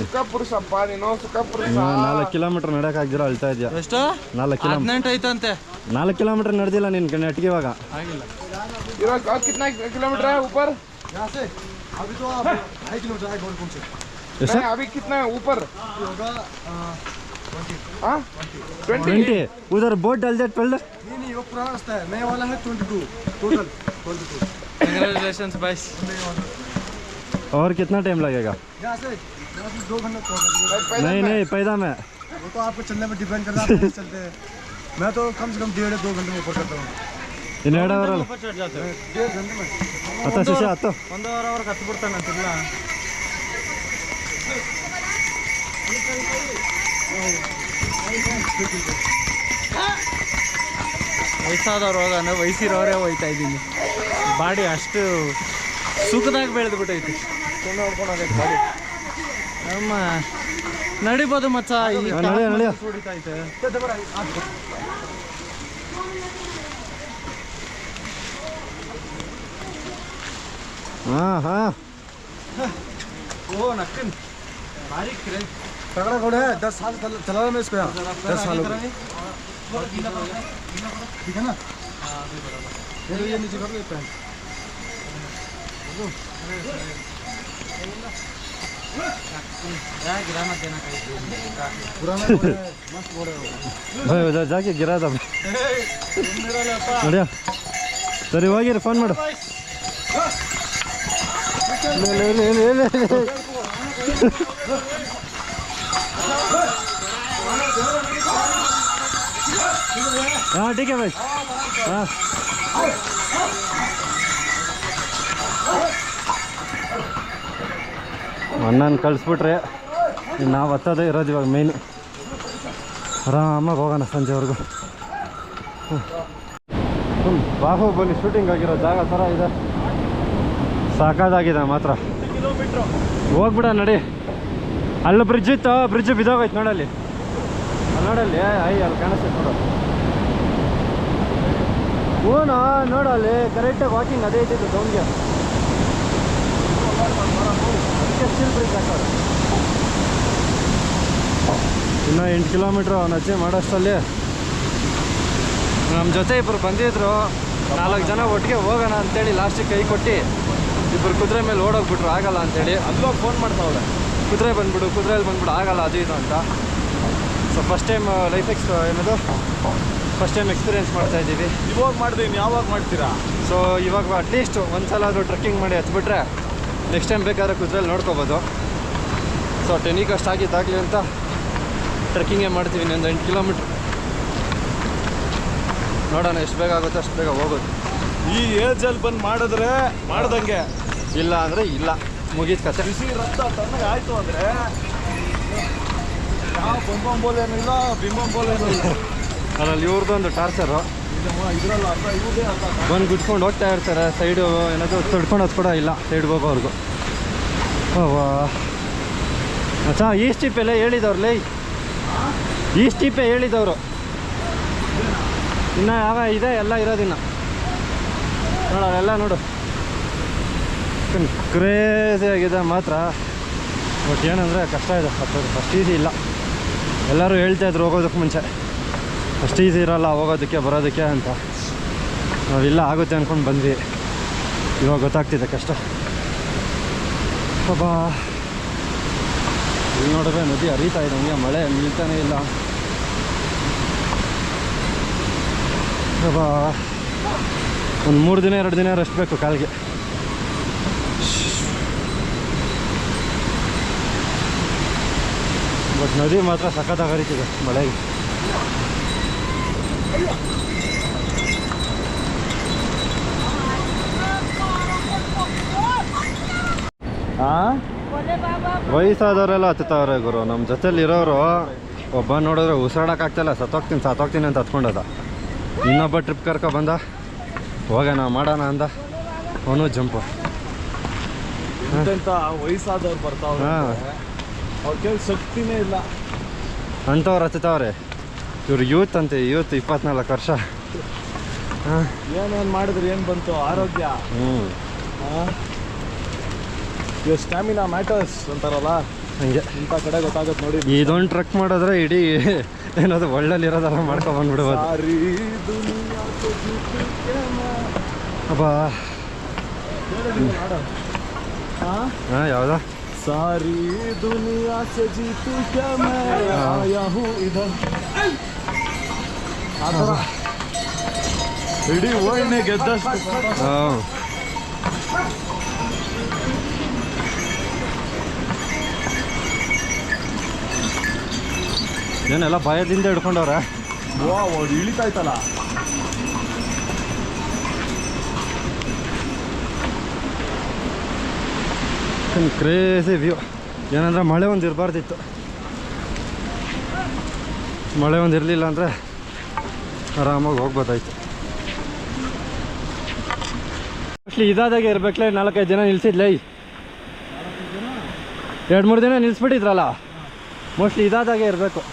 ಸುಖ ಪುರುಷಪ್ಪ ನೀನು, ಸುಖ ಪುರುಷ. 4 ಕಿಲೋಮೀಟ್ರ್ ನಡೆಯೋಕ್ಕಾಗ್ದಿರೋ ಅಳ್ತಾ ಇದೆಯಾ? ಎಷ್ಟು 4 ಕಿಲೋಮೀಟ್ರ್ 18 ಐತಂತೆ. 4 ಕಿಲೋಮೀಟ್ರ್ ನಡೆದಿಲ್ಲ ನಿನ್ನ ನೆಟ್ಗೆ ಇವಾಗ. ಆಗಿಲ್ಲ इधर और कितना किलोमीटर है ऊपर? यहाँ से अभी तो 2.5 किलोमीटर है गोलकुंड से. नहीं अभी कितना है ऊपर? होगा 20. उधर बोट डाल दे पहले. नहीं वो पुराना रास्ता है, नया वाला है 22 टोटल 22. कंग्रेचुलेशंस बाइस. और कितना टाइम लगेगा? यहाँ से 2 घंटे पहुँचेंगे. नहीं पैदा में वो तो आपको चलने पर डिपेंड करता है, आप कैसे चलते हैं. मैं तो कम से कम 1.5-2 घंटे में ऊपर करता हूँ. ಇನ್ನು 2 ಅವರಲ್ಲ 1.5 घंटे में ಹತ್ತ ಶಿಷ್ಯ ಹತ್ತು. 1 ಅವರ್ಗೆ ಹತ್ತು ಬಿಡ್ತಾನಂತಿಲ್ಲ. ವಯಸ್ಸಾದವ್ರು ಹೋಗೋಣ, ವಯಸ್ಸಿರೋರೇ ಹೋಯ್ತಾ ಇದ್ದೀನಿ. ಬಾಡಿ ಅಷ್ಟು ಸುಖದಾಗ ಬೆಳೆದು ಬಿಟ್ಟೈತಿ. ನಮ್ಮ ನಡಿಬೋದು ಮಚ್ಚ. ಈ ನಡೆಯ ಹೊಡಿತೈತೆ. हाँ हाँ वो नक्कन बारीक तगड़ा घोड़ा है. 10 साल चला रहा मैं इसको यहाँ 10 साल ठीक है ना. ये नीचे कर लो पैंट. ಜಾಕಿ ಗಿರಾದ ನೋಡ್ಯಾ ಸರಿ ಹೋಗಿರಿ ಫೋನ್ ಮಾಡು हाँ ठीक है भाई हाँ ಅಣ್ಣನ ಕಳಿಸ್ಬಿಟ್ರೆ ನಾವು ಹತ್ತೋದೇ ಇರೋದು ಇವಾಗ ಮೇಯ್ನು ಆರಾಮಾಗಿ ಹೋಗೋಣ ಸಂಜೆವರೆಗೂ ಬಾಹುಬಲಿ ಶೂಟಿಂಗ್ ಆಗಿರೋ ಜಾಗ ಥರ ಇದೆ ಸಾಕಾಗಿದೆ ಮಾತ್ರ ಹೋಗ್ಬಿಡ ನಡಿ ಅಲ್ಲಿ ಬ್ರಿಡ್ಜ್ ಇತ್ತು ಬ್ರಿಡ್ಜ್ ಬಿದ್ದೋಗೈತೆ ನೋಡಲ್ಲಿ ನೋಡಲ್ಲಿ ಅಲ್ಲಿ ಕಾಣಿಸ್ತೈತೆ ನೋಡು ಹೂನಾ ನೋಡಲ್ಲಿ ಕರೆಕ್ಟಾಗಿ ವಾಕಿಂಗ್ ಅದೇ ಇದ್ದಿದ್ದು ಟೌನ್ಗೆ ಸ್ಟಿಲ್ ಬ್ರಿಡ್ಜ್ ಹಾಕೋರು ಇನ್ನೂ 8 ಕಿಲೋಮೀಟ್ರ್ ಅವ್ನು ಅಜ್ಜೆ ಮಾಡೋಷ್ಟರಲ್ಲಿ ನಮ್ಮ ಜೊತೆ ಇಬ್ಬರು ಬಂದಿದ್ರು 4 ಜನ ಒಟ್ಟಿಗೆ ಹೋಗೋಣ ಅಂತೇಳಿ ಲಾಸ್ಟಿಗೆ ಕೈ ಕೊಟ್ಟು ಇಬ್ಬರು ಕುದುರೆ ಮೇಲೆ ಓಡೋಗ್ಬಿಟ್ರು ಆಗಲ್ಲ ಅಂತೇಳಿ ಅಲ್ಲೋಗಿ ಫೋನ್ ಮಾಡ್ತಾವ್ರೆ ಕುದುರೆ ಕುದುರೆಯಲ್ಲಿ ಬಂದ್ಬಿಡು ಆಗಲ್ಲ ಅದು ಇದು ಅಂತ ಸೊ ಫಸ್ಟ್ ಟೈಮ್ ಏನದು ಫಸ್ಟ್ ಟೈಮ್ ಎಕ್ಸ್ಪೀರಿಯೆನ್ಸ್ ಮಾಡ್ತಾಯಿದ್ದೀವಿ ಇವಾಗ ಮಾಡಿದೆ ಯಾವಾಗ ಮಾಡ್ತೀರಾ ಸೊ ಇವಾಗ ಅಟ್ಲೀಸ್ಟ್ ಒಂದು ಸಲ ಅದು ಟ್ರೆಕ್ಕಿಂಗ್ ಮಾಡಿ ಹತ್ಬಿಟ್ರೆ ನೆಕ್ಸ್ಟ್ ಟೈಮ್ ಬೇಕಾದ್ರೆ ಕುದುರೆಯಲ್ಲಿ ನೋಡ್ಕೋಬೋದು ಸೊ ಟೆನಿಗೆ ಅಷ್ಟು ಆಗಿದ್ದಾಗಲಿ ಅಂತ ಟ್ರೆಕ್ಕಿಂಗೇ ಮಾಡ್ತೀವಿ ಇನ್ನೊಂದು 8 ಕಿಲೋಮೀಟ್ರ್ ನೋಡೋಣ ಎಷ್ಟು ಬೇಗ ಆಗುತ್ತೋ ಅಷ್ಟು ಬೇಗ ಹೋಗೋದು ಈ ಏಜಲ್ಲಿ ಬಂದು ಮಾಡಿದ್ರೆ ಮಾಡ್ದಂಗೆ ಇಲ್ಲ ಅಂದರೆ ಇಲ್ಲ ಮುಗೀತು ಕತೆ ಬಿಸಿ ರಕ್ತ ತಣ್ಣಗೆ ಆಯಿತು ಅಂದರೆ ಯಾವ ಬಂಬೋಲೇನೂ ಇಲ್ಲ ಬಿಂಬೋಲೇನೂ ಇಲ್ಲ ಅದರಲ್ಲಿ ಇವ್ರದ್ದೊಂದು ಟಾರ್ಚರು ಇದರಲ್ಲ ಅರ್ಧ ಇವುದೇ ಅಲ್ಲ ಬಂದು ಗುಡ್ಕೊಂಡು ಹೋಗ್ತಾ ಇರ್ತಾರೆ ಸೈಡು ಏನಾದರೂ ತಡ್ಕೊಳೋದು ಕೂಡ ಇಲ್ಲ ಸೈಡ್ಗೆ ಹೋಗೋವ್ರಿಗೂ ಅಚ್ಚಾ ಈ ಸ್ಟಿಪ್ಪೆಲ್ಲ ಹೇಳಿದವ್ರಲ್ಲೇ ಈ ಸ್ಟಿಪ್ಪೇ ಹೇಳಿದವರು ಇನ್ನು ಯಾವ ಇದೆ ಎಲ್ಲ ಇರೋದಿನ್ನು ನೋಡೋಲ್ಲ ನೋಡು ಕ್ರೇಜಿ ಆಗಿದೆ ಮಾತ್ರ ಬಟ್ ಏನಂದರೆ ಕಷ್ಟ ಇದೆ ಹತ್ತೋದು ಅಷ್ಟು ಈಸಿ ಇಲ್ಲ ಎಲ್ಲರೂ ಹೇಳ್ತಾಯಿದ್ರು ಹೋಗೋದಕ್ಕೆ ಮುಂಚೆ ಅಷ್ಟು ಈಸಿ ಇರೋಲ್ಲ ಹೋಗೋದಕ್ಕೆ ಬರೋದಕ್ಕೆ ಅಂತ ನಾವಿಲ್ಲ ಆಗುತ್ತೆ ಅಂದ್ಕೊಂಡು ಬಂದ್ವಿ ಇವಾಗ ಗೊತ್ತಾಗ್ತಿದೆ ಕಷ್ಟ ಬಾಬಾ ಇಲ್ಲಿ ನೋಡಿದ್ರೆ ನದಿ ಹರಿತಾ ಇದೆ ಹಂಗೆ ಮಳೆ ನಿಲ್ತಾನೆ ಇಲ್ಲ ಬಾಬಾ ಒಂದು 3 ದಿನ 2 ದಿನ ರೆಸ್ಟ್ ಬೇಕು ಕಾಲಿಗೆ ಬಟ್ ನದಿ ಮಾತ್ರ ಸಖತ್ತಾಗಿ ಹರಿತಿದೆ ಮಳೆಗೆ ವಯಸ್ಸಾದವರೆಲ್ಲ ಹತ್ತುತ್ತವ್ರೆ ಗುರು ನಮ್ಮ ಜೊತೆಲಿ ಇರೋರು ಒಬ್ಬ ನೋಡಿದ್ರೆ ಉಸಿರಾಡೋಕ್ಕಾಗ್ತಾಯಿಲ್ಲ ಸತ್ತೋಗ್ತೀನಿ ಅಂತ ಹತ್ಕೊಂಡದ ಇನ್ನೊಬ್ಬ ಟ್ರಿಪ್ ಕರ್ಕೊ ಬಂದ ಹೋಗೋಣ ಮಾಡೋಣ ಅಂದ ಅವನು ಜಂಪು ಎಂತೆಂಥ ವಯಸ್ಸಾದವ್ರು ಬರ್ತಾವ್ರೆ ಹಾಂ ಅವ್ರ ಕೈಲಿ ಶಕ್ತಿನೇ ಇಲ್ಲ ಅಂಥವ್ರು ಹತ್ತುತ್ತವ್ರೆ ಇವ್ರು ಯೂತ್ 24 ವರ್ಷ ಹಾಂ ಏನೇನು ಮಾಡಿದ್ರೆ ಏನು ಬಂತು ಆರೋಗ್ಯ ಸ್ಟ್ಯಾಮಿನಾ ಮ್ಯಾಟರ್ಸ್ ಅಂತಾರಲ್ಲ ಹಂಗೆ ಇಂಥ ಕಡೆ ಗೊತ್ತಾಗುತ್ತೆ ನೋಡಿ ಇದೊಂದು ಟ್ರಕ್ ಮಾಡಿದ್ರೆ ಇಡೀ ಏನಾದ್ರು ಒಳ್ಳಲ್ಲಿರೋದೆಲ್ಲ ಮಾಡ್ಕೊಬಂದ್ಬಿಡ್ಬೋದು ಅಬ್ಬಾ ಹಾಂ ಯಾವುದಾ सारी दुनिया से जीतू क्या मैं आया हूँ इधर इडी वर्ल्ड ಗೆದ್ದಷ್ಟು ಹಾಂ ಏನೆಲ್ಲ ಭಯದಿಂದ ಹಿಡ್ಕೊಂಡವ್ರೆ ವಾ ಅವ್ರು ಇಳಿತಾಯ್ತಲ್ಲ ಕ್ರೇಜಿ ವ್ಯೂ ಏನಂದ್ರೆ ಮಳೆ ಒಂದು ಇರಬಾರ್ದಿತ್ತು ಮಳೆ ಒಂದು ಇರಲಿಲ್ಲ ಅಂದರೆ ಆರಾಮಾಗಿ ಹೋಗ್ಬೋದಾಯ್ತು ಮೋಸ್ಟ್ಲಿ ಇದಾದಾಗೆ ಇರಬೇಕಲೇ 4-5 ದಿನ ನಿಲ್ಸಿದ್ಲೇ 2-3 ದಿನ ನಿಲ್ಲಿಸ್ಬಿಟ್ಟಿದ್ರಲ್ಲ ಮೋಸ್ಟ್ಲಿ ಇದಾದಾಗೆ ಇರಬೇಕು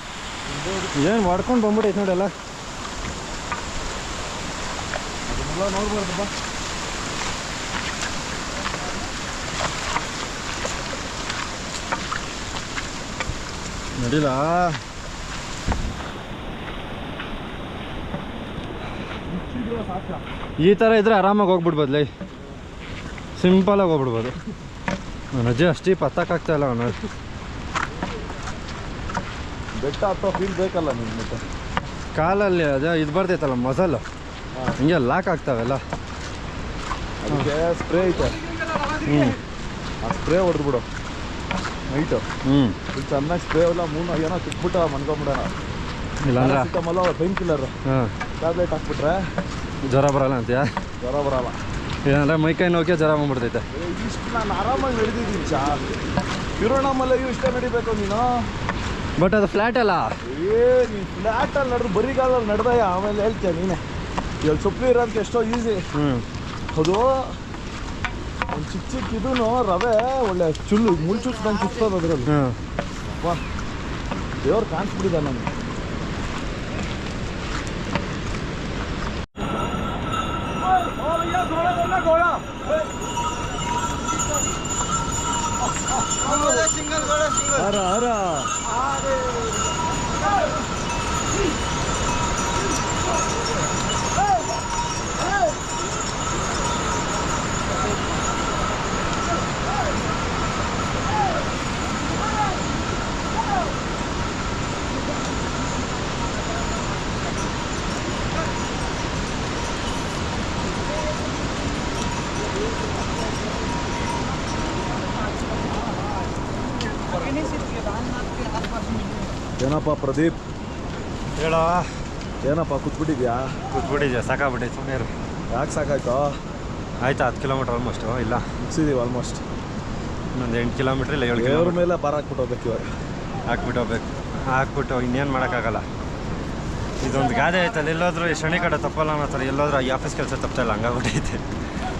ಏನು ಮಾಡ್ಕೊಂಡು ಬಂದ್ಬಿಟ್ಟೈತೆ ನೋಡೆಲ್ಲ ನೋಡ್ಬಾರ್ದಪ್ಪ ನಡಿಲ್ಲ ಈ ಥರ ಇದ್ರೆ ಆರಾಮಾಗಿ ಹೋಗ್ಬಿಡ್ಬೋದು ಲೈ ಸಿಂಪಲಾಗಿ ಹೋಗ್ಬಿಡ್ಬೋದು ನನ್ನ ಅಜ್ಜಿ ಅಷ್ಟೇ ಹತ್ತಕ್ಕಾಗ್ತಾ ಇಲ್ಲ ಅವನು. ಬೆಟ್ಟ ಹತ್ತೋ ಫೀಲ್ ಬೇಕಲ್ಲ ನಿಮ್ಗೆ ಮತ್ತೆ. ಕಾಲಲ್ಲಿ ಅದೇ ಇದು ಬರ್ತೈತಲ್ಲ ಮಸಲ್, ಹಿಂಗೆ ಲಾಕ್ ಆಗ್ತಾವೆಲ್ಲ. ಅದಕ್ಕೆ ಸ್ಪ್ರೇ ಐತೆ, ಆ ಸ್ಪ್ರೇ ಹೊಡೆದ್ಬಿಡು ನೈಟು. ಇಲ್ಲಿ ಚೆನ್ನಾಗಿ ಸ್ಪ್ರೇ ಎಲ್ಲ ಏನೋ ತಿಕ್ಬಿಟ್ಟು ಮನ್ಕೊಂಬಿಡೋಣ. ಇಲ್ಲಾಂದ್ರೆ ಸಿಕ್ಕಮಲ್ಲ ಪೈನ್ ಕಿಲ್ಲರ್ ಟ್ಯಾಬ್ಲೆಟ್ ಹಾಕ್ಬಿಟ್ರೆ ಜ್ವರ ಬರಲ್ಲ ಅಂತೀಯ? ಜ್ವರ ಬರಲ್ಲ. ಏನಂದ್ರೆ ಮೈಕೈ ನೋಕೆ ಜ್ವರ ಬಂದ್ಬಿಡ್ತೈತೆ. ಇಷ್ಟು ನಾನು ಆರಾಮಾಗಿ ನಡೆದಿದ್ದೀನಿ ತಿರುವಣ್ಣಾಮಲೆಯೂ ಇಷ್ಟೇ ನಡಿಬೇಕು ನೀನು. ಬಟ್ ಅದು ಫ್ಲ್ಯಾಟ್ ಅಲ್ಲ. ನೀನು ಫ್ಲ್ಯಾಟಲ್ಲಿ ನಡೆದು ಬರಿಗಾಲಲ್ಲಿ ನಡೆದಯ್ಯ, ಆಮೇಲೆ ಹೇಳ್ತೀಯ ನೀನೆ. ಇಲ್ಲಿ ಸೊಪ್ಪು ಇರೋದಕ್ಕೆ ಎಷ್ಟೋ ಈಸಿ. ಅದು ಒಂದು ಚಿಕ್ಕ ಚಿಕ್ಕ ಇದೂ ರವೆ ಒಳ್ಳೆ ಮುಳ್ಳು ಚುಚ್ಚದಂಗೆ ಚುಚ್ಚೋದು ಅದರಲ್ಲಿ. ವಾ, ದೇವ್ರು ಕಾಣಿಸ್ಬಿಟ್ಟಿದೆ ನನಗೆ. ಹರ ಹರ ಏನಪ್ಪ ಪ್ರದೀಪ್? ಹೇಳೋ. ಏನಪ್ಪ ಕೂತ್ಬಿಟ್ಟಿದ್ಯಾ? ಕೂತ್ಬಿಟ್ಟಿದ್ಯಾ? ಸಾಕಾಗ್ಬಿಟ್ಟೈತೆ. ಸುಮ್ಮನೆ ಇರು. ಯಾಕೆ ಸಾಕಾಯ್ತು? ಆಯ್ತಾ 10 ಕಿಲೋಮೀಟ್ರ್ ಆಲ್ಮೋಸ್ಟು. ಇಲ್ಲ, ಮುಗಿಸಿದೀವಿ ಆಲ್ಮೋಸ್ಟ್. ಇನ್ನೊಂದು 8 ಕಿಲೋಮೀಟ್ರ್ ಇಲ್ಲ 7 ದೇವ್ರ ಕಿಲೋಮೀಟ್ರ್ ಮೇಲೆ ಭಾರ ಹಾಕ್ಬಿಟ್ಟು ಹೋಗ್ಬೇಕು ಇವಾಗ. ಹಾಕ್ಬಿಟ್ಟು ಇನ್ನೇನು ಮಾಡೋಕ್ಕಾಗಲ್ಲ. ಇದೊಂದು ಗಾದೆ ಐತಲ್ಲ, ಎಲ್ಲೋದ್ರೂ ಶನಿ ಕಡೆ ತಪ್ಪಲ್ಲ ಅನ್ನೋ ಥರ ಎಲ್ಲೋದ್ರೂ ಈ ಆಫೀಸ್ ಕೆಲಸ ತಪ್ಪಲ್ಲ, ಹಂಗಾಗ್ಬಿಟ್ಟೈತೆ.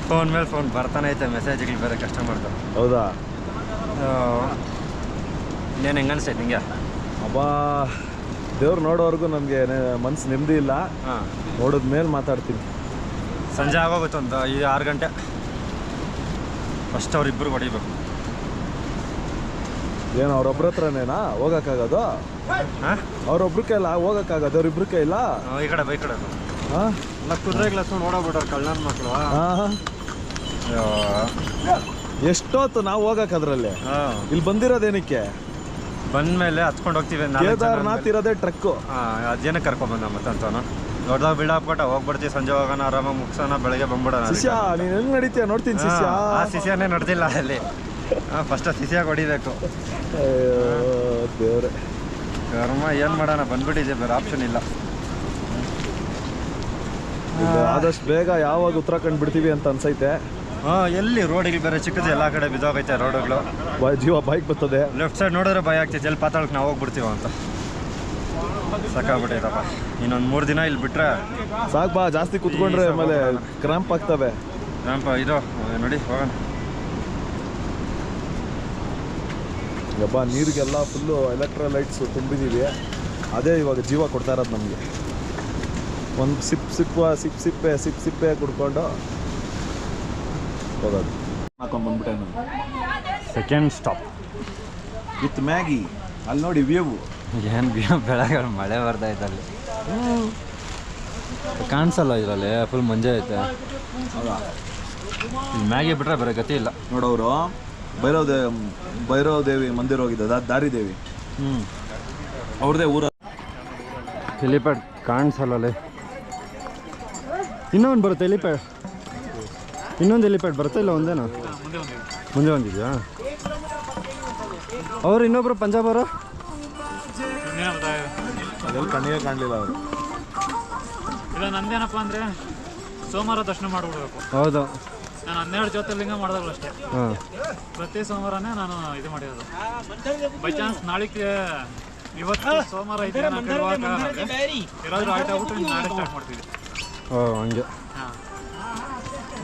ಫೋನ್ ಮೇಲೆ ಫೋನ್ ಬರ್ತಾನೆ ಐತೆ, ಮೆಸೇಜ್ಗಳು ಬೇರೆ ಕಷ್ಟ ಮಾಡ್ತಾರೆ. ಹೌದಾ? ಇನ್ನೇನು ಹೆಂಗೆ ಅನಿಸ್ತೈತೆ ನಿಂಗೆ? ಅಬ್ಬಾ, ದೇವ್ರು ನೋಡೋವರೆಗೂ ನಮಗೆ ಮನ್ಸು ನೆಮ್ಮದಿ ಇಲ್ಲ. ನೋಡಿದ್ಮೇಲೆ ಮಾತಾಡ್ತೀನಿ. ಸಂಜೆ ಆಗೋಗುತ್ತೆ ಒಂದು 6 ಗಂಟೆ. ಫಸ್ಟ್ ಅವ್ರಿಬ್ಬರು ಹೊಡಿಬೇಕು. ಏನು ಅವ್ರೊಬ್ರ ಹತ್ರನೇನಾ ಹೋಗೋಕ್ಕಾಗೋದು? ಅವ್ರೊಬ್ರ ಕೈಲ್ಲ ಹೋಗೋಕ್ಕಾಗೋದು? ಅವ್ರಿಬ್ರ ಕೈಲ್ಲ? ಈ ಕಡೆ ಬೈ ಕಡೆ ಹಾಂ, ಎಲ್ಲ ಕುದುರೆ ಗ್ಲಾಸ್ ನೋಡೋಗ್ಬಿಟ್ರೆ ಕಳ್ಳನ ಮಕ್ಕಳು. ಹಾಂ, ಎಷ್ಟೊತ್ತು ನಾವು ಹೋಗೋಕ್ಕದ್ರಲ್ಲಿ? ಇಲ್ಲಿ ಬಂದಿರೋದೇನಕ್ಕೆ? ಬಂದಮೇಲೆ ಹತ್ಕೊಂಡು ಹೋಗ್ತೀವಿ. ಕೇದಾರ್ನಾಥ್ ಇರೋದೇ ಟ್ರಕ್ಕು. ಅದೇನಕ್ಕೆ ಕರ್ಕೊಂಡ್ಬಂದ ಮತ್ತಂತವನು. ದೊಡ್ಡದಾಗ ಬಿಲ್ಡಪ್ ಕೊಟ್ಟ ಹೋಗ್ಬಿಡ್ತೀವಿ, ಸಂಜೆ ಹೋಗೋಣ, ಆರಾಮಾಗಿ ಮುಗಿಸೋಣ, ಬೆಳಗ್ಗೆ ಬಂದ್ಬಿಡೋಣ. ಶಿಷ್ಯ ನೀನು ಹೆಂಗೆ ನಡೀತೀಯ ನೋಡ್ತೀನಿ ಶಿಷ್ಯ. ಆ ಶಿಷ್ಯನೇ ನಡೆದಿಲ್ಲ ಅಲ್ಲಿ. ಫಸ್ಟ್ ಶಿಷ್ಯಾಗಿ ಹೊಡಿಬೇಕು. ದೇವ್ರೆ ಕರ್ಮ, ಏನು ಮಾಡೋಣ, ಬಂದ್ಬಿಟ್ಟಿದೆ, ಬೇರೆ ಆಪ್ಷನ್ ಇಲ್ಲ. ಆದಷ್ಟು ಬೇಗ ಯಾವಾಗ ಉತ್ತರಾಖಂಡ್ ಬಿಡ್ತೀವಿ ಅಂತ ಅನ್ಸೈತೆ. ಎಲ್ಲಿ ರೋಡಿಗೆ ಬೇರೆ ಚಿಕ್ಕದು, ಎಲ್ಲ ಕಡೆ ಬಿದ್ದೋಗೈತೆ ರೋಡುಗಳು. ಜೀವ ಬೈಕ್ ಬರ್ತದೆ. ಲೆಫ್ಟ್ ಸೈಡ್ ನೋಡಿದ್ರೆ ಭಯ ಆಗ್ತೈತೆ, ಎಲ್ಲಿ ಪಾತಾಳಕ್ಕೆ ನಾವು ಹೋಗ್ಬಿಡ್ತೀವ ಅಂತ. ಸಾಕಾಗ್ಬಿಟ್ಟೈತಪ್ಪ. ಇನ್ನೊಂದು 3 ದಿನ ಇಲ್ಲಿ ಬಿಟ್ರೆ ಸಾಕು. ಬಾ, ಜಾಸ್ತಿ ಕುತ್ಕೊಂಡ್ರೆ ಆಮೇಲೆ ಕ್ರಾಂಪ್ ಆಗ್ತವೆ. ಇದು ನೋಡಿ ಹೋಗೋಣ. ಯಬ್ಬಾ, ನೀರಿಗೆಲ್ಲ ಫುಲ್ಲು ಎಲೆಕ್ಟ್ರೋಲೈಟ್ಸು ತುಂಬಿದ್ದೀವಿ. ಅದೇ ಇವಾಗ ಜೀವ ಕೊಡ್ತಾ ಇರೋದು ನಮಗೆ. ಒಂದು ಸಿಪ್ಪೆ ಕುಡ್ಕೊಂಡು ಹೋಗೋದು. ಹಾಕೊಂಡು ಬಂದ್ಬಿಟ್ಟೆ ನಾನು. Second stop with Maggi. ಅಲ್ಲಿ ನೋಡಿ ವ್ಯೂ. ಏನು ಬೆಳಗ್ಗೆ ಮಳೆ ಬರ್ತಾಯ್ತು ಅಲ್ಲಿ. ಕಾಣಿಸಲ್ಲ ಇದರಲ್ಲಿ, ಫುಲ್ ಮಂಜೆ ಐತೆ. ಹೌದಾ? ಇಲ್ಲಿ ಮ್ಯಾಗಿ ಬಿಟ್ರೆ ಬೇರೆ ಗತಿ ಇಲ್ಲ. ನೋಡೋರು ಭೈರವ ದೇವಿ ಮಂದಿರ ಹೋಗಿದ್ದ, ದಾರಿದೇವಿ. ಅವ್ರದ್ದೇ ಊರ. ಹೆಲಿಪ್ಯಾಡ್ ಕಾಣಿಸಲ್ಲ ಅಲ್ಲಿ. ಇನ್ನೊಂದು ಬರುತ್ತೆ ಹೆಲಿಪ್ಯಾಡ್. ಇನ್ನೊಂದು ಹೆಲಿಪ್ಯಾಡ್ ಬರುತ್ತೆ ಇಲ್ಲ? ಒಂದೇನಾ? ಮುಂದೆ ಒಂದಿದೆಯಾ? ಅವರು ಇನ್ನೊಬ್ರು ಪಂಜಾಬ್ ಅವರು ಅದೆಲ್ಲ ಕಣ್ಣಿಗೆ ಕಾಣಲಿಲ್ಲ ಅವರು. ಇಲ್ಲ, ನಂದೇನಪ್ಪ ಅಂದರೆ ಸೋಮವಾರ ದರ್ಶನ ಮಾಡಿಬಿಡ್ಬೇಕು. ಹೌದು, ನಾನು 12 ಜ್ಯೋತಿರ್ಲಿಂಗ ಮಾಡಿದಾಗಲೂ ಅಷ್ಟೇ. ಹಾಂ, ಪ್ರತಿ ಸೋಮವಾರನೇ ನಾನು ಇದು ಮಾಡಿರೋದು. ಬೈ ಚಾನ್ಸ್ ನಾಳೆಗೆ ಇವತ್ತು ಸೋಮವಾರ ಇದೆಯಾ ಏನಾದರೂ ಆಯ್ತು ಆಗ್ಬಿಟ್ಟು ನಾಳೆ ಸ್ಟಾರ್ಟ್ ಮಾಡ್ತೀವಿ. ಓ ಹಂಗೆ. ಹಾಂ,